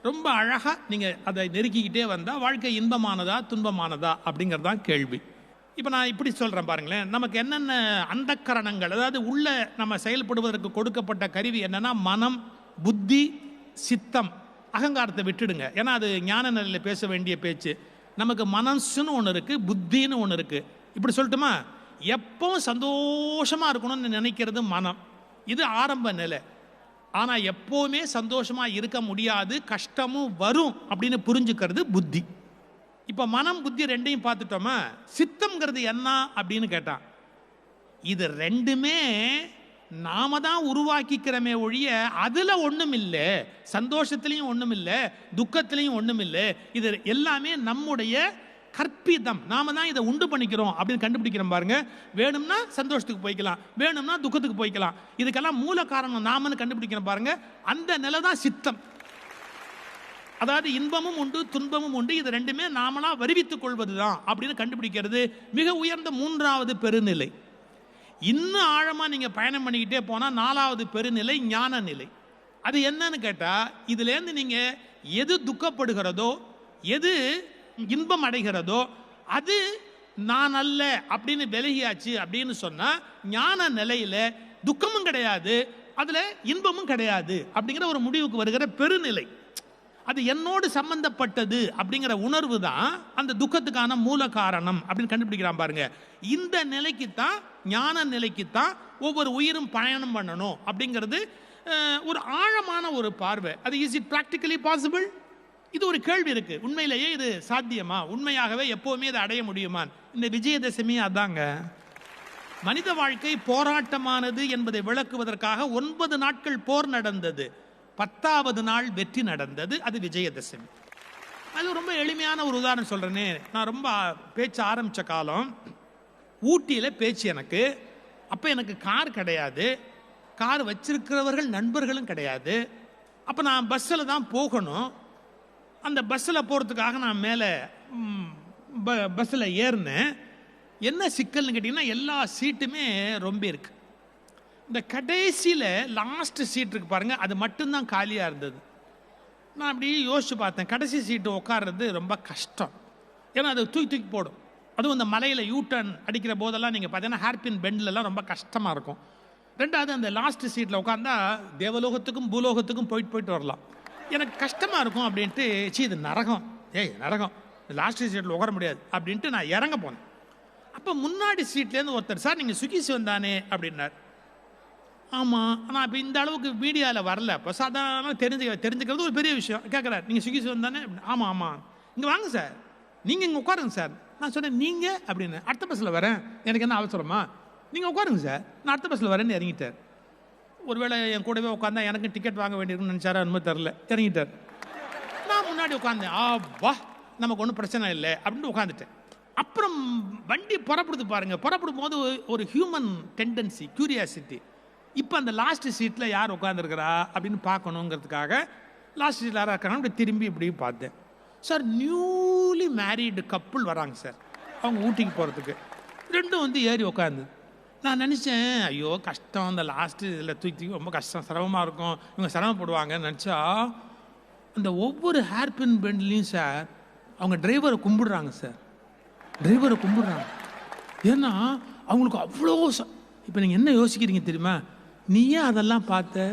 ரொம்ப அழகாக நீங்கள் அதை நெருக்கிக்கிட்டே வந்தால் வாழ்க்கை இன்பமானதா துன்பமானதா அப்படிங்கிறதான் கேள்வி. இப்போ நான் இப்படி சொல்கிறேன் பாருங்களேன், நமக்கு என்னென்ன அந்தக்கரணங்கள், அதாவது உள்ள நம்ம செயல்படுவதற்கு கொடுக்கப்பட்ட கருவி என்னென்னா மனம், புத்தி, சித்தம். அகங்காரத்தை விட்டுடுங்க, ஏன்னா அது ஞான நிலையில் பேச வேண்டிய பேச்சு. நமக்கு மனசுன்னு ஒன்று இருக்குது, புத்தின்னு ஒன்று இருக்குது. இப்படி சொல்லட்டுமா, எப்பவும் சந்தோஷமாக இருக்கணும்னு நினைக்கிறது மனம். இது ஆரம்ப நிலை. ஆனா எப்பவுமே சந்தோஷமா இருக்க முடியாது, கஷ்டமும் வரும் அப்படின்னு புரிஞ்சுக்கிறது புத்தி. இப்ப மனம் புத்தி ரெண்டையும் பார்த்துட்டோமா? சித்தம்ங்கிறது என்ன அப்படின்னு கேட்டான். இது ரெண்டுமே நாம தான் உருவாக்கிக்கிறமே ஒழிய அதுல ஒண்ணும் இல்லை, சந்தோஷத்திலையும் ஒண்ணும் இல்லை, துக்கத்திலையும் ஒண்ணும் இல்லை. இது எல்லாமே நம்முடைய கற்பிதம், நாம தான் இதை உண்டு பண்ணிக்கிறோம் அப்படின்னு கண்டுபிடிக்கிறோம் பாருங்க. வேணும்னா சந்தோஷத்துக்கு போய்க்கலாம், வேணும்னா துக்கத்துக்கு போய்க்கலாம். இதுக்கெல்லாம் மூல காரணம் நாமன்னு கண்டுபிடிக்கிறோம் பாருங்க. அந்த நிலை தான் சித்தம். அதாவது இன்பமும் உண்டு துன்பமும் உண்டு, இது ரெண்டுமே நாமளா வருவித்துக் கொள்வதுதான் அப்படின்னு கண்டுபிடிக்கிறது மிக உயர்ந்த 3வது பெருநிலை. இன்னும் ஆழமா நீங்க பயணம் பண்ணிக்கிட்டே போனா 4வது பெருநிலை ஞான நிலை. அது என்னன்னு கேட்டா, இதுல இருந்து நீங்க எது துக்கப்படுகிறதோ, எது இன்பம் அடைகிறதோ அது நான் அல்ல அப்படின்னு விலகியாச்சு அப்படின்னு சொன்னா ஞான நிலையில துக்கமும் கிடையாது, அதுல இன்பமும் கிடையாது அப்படிங்கிற ஒரு முடிவுக்கு வருகிற பெருநிலை. அது என்னோடு சம்பந்தப்பட்டது அப்படிங்கிற உணர்வு தான் அந்த துக்கத்துக்கான மூல காரணம் அப்படின்னு கண்டுபிடிக்கிறான் பாருங்க. இந்த நிலைக்குத்தான், ஞான நிலைக்குத்தான் ஒவ்வொரு உயிரும் பயணம் பண்ணணும் அப்படிங்கிறது ஒரு ஆழமான ஒரு பார்வை. அது இஸ் இட் பிராக்டிகலி பாசிபிள்? இது ஒரு கேள்வி இருக்கு. உண்மையிலேயே இது சாத்தியமா? உண்மையாகவே எப்பவுமே இதை அடைய முடியுமா? இந்த விஜயதசமி அதாங்க. மனித வாழ்க்கை போராட்டமானது என்பதை விளக்குவதற்காக 9 நாட்கள் போர் நடந்தது, 10வது நாள் வெற்றி நடந்தது, அது விஜயதசமி. அது ரொம்ப எளிமையான ஒரு உதாரணம் சொல்றேனே. நான் ரொம்ப பேச்சு ஆரம்பிச்ச காலம் ஊட்டியில் பேச்சு. எனக்கு அப்போ எனக்கு கார் கிடையாது, கார் வச்சிருக்கிறவர்கள் நண்பர்களும் கிடையாது. அப்போ நான் பஸ்ஸில் தான் போகணும். அந்த பஸ்ஸில் போகிறதுக்காக நான் மேலே பஸ்ஸில் ஏறினேன். என்ன சிக்கல்னு கேட்டிங்கன்னா, எல்லா சீட்டுமே ரொம்ப இருக்கு. இந்த கடைசியில் லாஸ்ட் சீட் இருக்கு பாருங்க, அது மட்டும்தான் காலியாக இருந்தது. நான் அப்படி யோசிச்சு பார்த்தேன், கடைசி சீட்டு உட்கார்றது ரொம்ப கஷ்டம். ஏன்னா அது தூக்கி தூக்கி போடும். அதுவும் இந்த மலையில் யூட்டர்ன் அடிக்கிற போதெல்லாம் நீங்கள் பார்த்தீங்கன்னா ஹேர்பின் பெண்ட்லலாம் ரொம்ப கஷ்டமாக இருக்கும். ரெண்டாவது அந்த லாஸ்ட் சீட்டில் உட்காந்தா தேவலோகத்துக்கும் பூலோகத்துக்கும் போயிட்டு வரலாம். எனக்கு கஷ்டமாக இருக்கும் அப்படின்ட்டு, இது நரகம், நரகம், லாஸ்ட் சீட்டில் உட்கார முடியாது அப்படின்ட்டு நான் இறங்க போனேன். அப்போ முன்னாடி சீட்லேருந்து ஒருத்தர், சார் நீங்கள் சுகிசி வந்தானே அப்படின்னார். ஆமாம், ஆனால் இப்போ இந்த அளவுக்கு மீடியாவில் வரல. இப்போ சாதாரண தெரிஞ்சுக்கிறது ஒரு பெரிய விஷயம். கேட்குறாரு, நீங்கள் சுகிசி வந்தானே? ஆமாம் ஆமாம், இங்கே வாங்க சார், நீங்கள் இங்கே உட்காருங்க சார். நான் சொன்னேன், நீங்கள் அப்படின்னு, அடுத்த பஸ்ஸில் வரேன், எனக்கு என்ன அவசரமா, நீங்கள் உட்காருங்க சார், நான் அடுத்த பஸ்ஸில் வரேன்னு இறங்கிட்டார். ஒருவேளை என் கூடவே உட்காந்தா எனக்கு டிக்கெட் வாங்க வேண்டியிருக்குன்னு நினச்சாரா அனுமதி தரல, இறங்கிட்டார். நான் முன்னாடி உட்காந்தேன், வா நமக்கு ஒன்றும் பிரச்சனை இல்லை அப்படின்னு உட்காந்துட்டேன். அப்புறம் வண்டி புறப்படுது பாருங்க. புறப்படும் போது ஒரு ஹியூமன் டெண்டன்சி, கியூரியாசிட்டி. இப்போ அந்த லாஸ்ட் சீட்டில் யார் உட்காந்துருக்கிறா அப்படின்னு பார்க்கணுங்கிறதுக்காக லாஸ்ட் சீட்டில் யாராக இருக்காங்க அப்படி திரும்பி இப்படி பார்த்தேன். சார், நியூலி மேரீடு கப்புள் வராங்க சார், அவங்க ஊட்டிக்கு போகிறதுக்கு. ரெண்டும் வந்து ஏறி உட்காந்து. நான் நினச்சேன், ஐயோ கஷ்டம், அந்த லாஸ்ட்டு இதில் தூக்கி ரொம்ப கஷ்டம், சிரமமாக இருக்கும், இவங்க சிரமப்படுவாங்கன்னு நினச்சா, அந்த ஒவ்வொரு ஹேர்பின் பெண்ட்லேயும் சார் அவங்க டிரைவரை கும்பிடுறாங்க சார், டிரைவரை கும்பிடுறாங்க. ஏன்னா அவங்களுக்கு அவ்வளோ இப்போ நீங்கள் என்ன யோசிக்கிறீங்க தெரியுமா? நீ ஏன் அதெல்லாம் பார்த்த?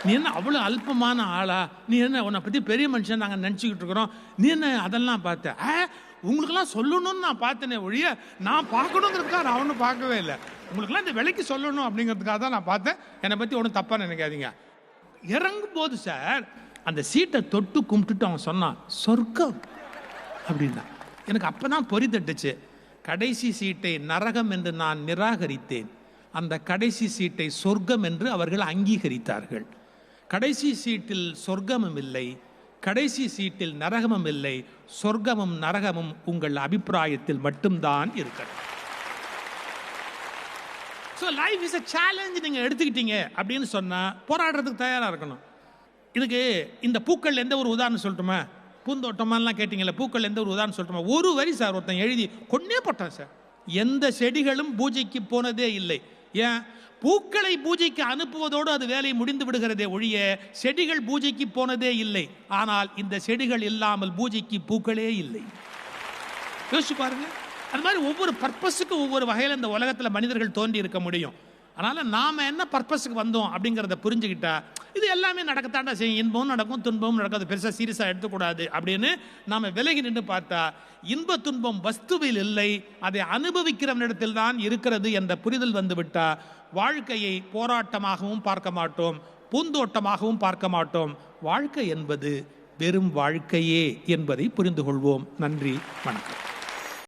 நீ என்ன அவ்வளோ அல்பமான ஆளா? நீ என்ன உன்னை பற்றி பெரிய மனுஷன் நாங்கள் நினச்சிக்கிட்டு இருக்கிறோம், நீ என்ன அதெல்லாம் பார்த்த? உங்களுக்கெல்லாம் சொல்லணும்னு நான் பார்த்தேனே ஒழிய நான் பார்க்கணுங்கிறதுக்காக நான் ஒன்றும் பார்க்கவே இல்லை. உங்களுக்கெல்லாம் இந்த விலைக்கு சொல்லணும் அப்படிங்கிறதுக்காக தான் நான் பார்த்தேன். என்னை பற்றி ஒன்றும் தப்பாக நினைக்காதீங்க. இறங்கும் போது சார் அந்த சீட்டை தொட்டு கும்பிட்டுட்டு அவன் சொன்னான், சொர்க்கம் அப்படின்னா. எனக்கு அப்போ தான் பொறி தட்டுச்சு. கடைசி சீட்டை நரகம் என்று நான் நிராகரித்தேன், அந்த கடைசி சீட்டை சொர்க்கம் என்று அவர்கள் அங்கீகரித்தார்கள். கடைசி சீட்டில் சொர்க்கமும் இல்லை, கடைசி சீட்டில் நரகமும் இல்லை. சொர்க்கமும் நரகமும் உங்கள் அபிப்பிராயத்தில் மட்டும்தான் இருக்கிறது. So life is a challenge. நீங்கள் எடுத்துக்கிட்டீங்க அப்படின்னு சொன்னால் போராடுறதுக்கு தயாராக இருக்கணும். இதுக்கு இந்த பூக்கள் எந்த ஒரு உதாரணம் சொல்லட்டுமா? பூந்தோட்டமாலாம் கேட்டிங்கல்ல, பூக்கள் எந்த ஒரு உதாரணம் சொல்லட்டுமா? ஒரு வரி சார் ஒருத்தன் எழுதி கொன்னே போட்டான் சார். எந்த செடிகளும் பூஜைக்கு போனதே இல்லை. ஏன்? பூக்களை பூஜைக்கு அனுப்புவதோடு அது வேலை முடிந்து விடுகிறதே ஒழிய செடிகள் பூஜைக்கு போனதே இல்லை. ஆனால் இந்த செடிகள் இல்லாமல் பூஜைக்கு பூக்களே இல்லை. யோசிச்சு பாருங்க. அது மாதிரி ஒவ்வொரு பர்பஸுக்கு ஒவ்வொரு வகையில் இந்த உலகத்தில் மனிதர்கள் தோன்றி இருக்க முடியும். அதனால நாம என்ன பர்பஸுக்கு வந்தோம் அப்படிங்கிறத புரிஞ்சுக்கிட்டா இது எல்லாமே நடக்கத்தாண்டா செய்யும், இன்பமும் நடக்கும் துன்பமும் நடக்கும், அது பெருசாக சீரியஸாக எடுத்துக்கூடாது அப்படின்னு நாம் விலகி நின்று பார்த்தா இன்ப துன்பம் வஸ்துவில் இல்லை, அதை அனுபவிக்கிறவனிடத்தில் தான் இருக்கிறது என்ற புரிதல் வந்துவிட்டா வாழ்க்கையை போராட்டமாகவும் பார்க்க மாட்டோம், பூந்தோட்டமாகவும் பார்க்க மாட்டோம். வாழ்க்கை என்பது வெறும் வாழ்க்கையே என்பதை புரிந்து கொள்வோம். நன்றி, வணக்கம்.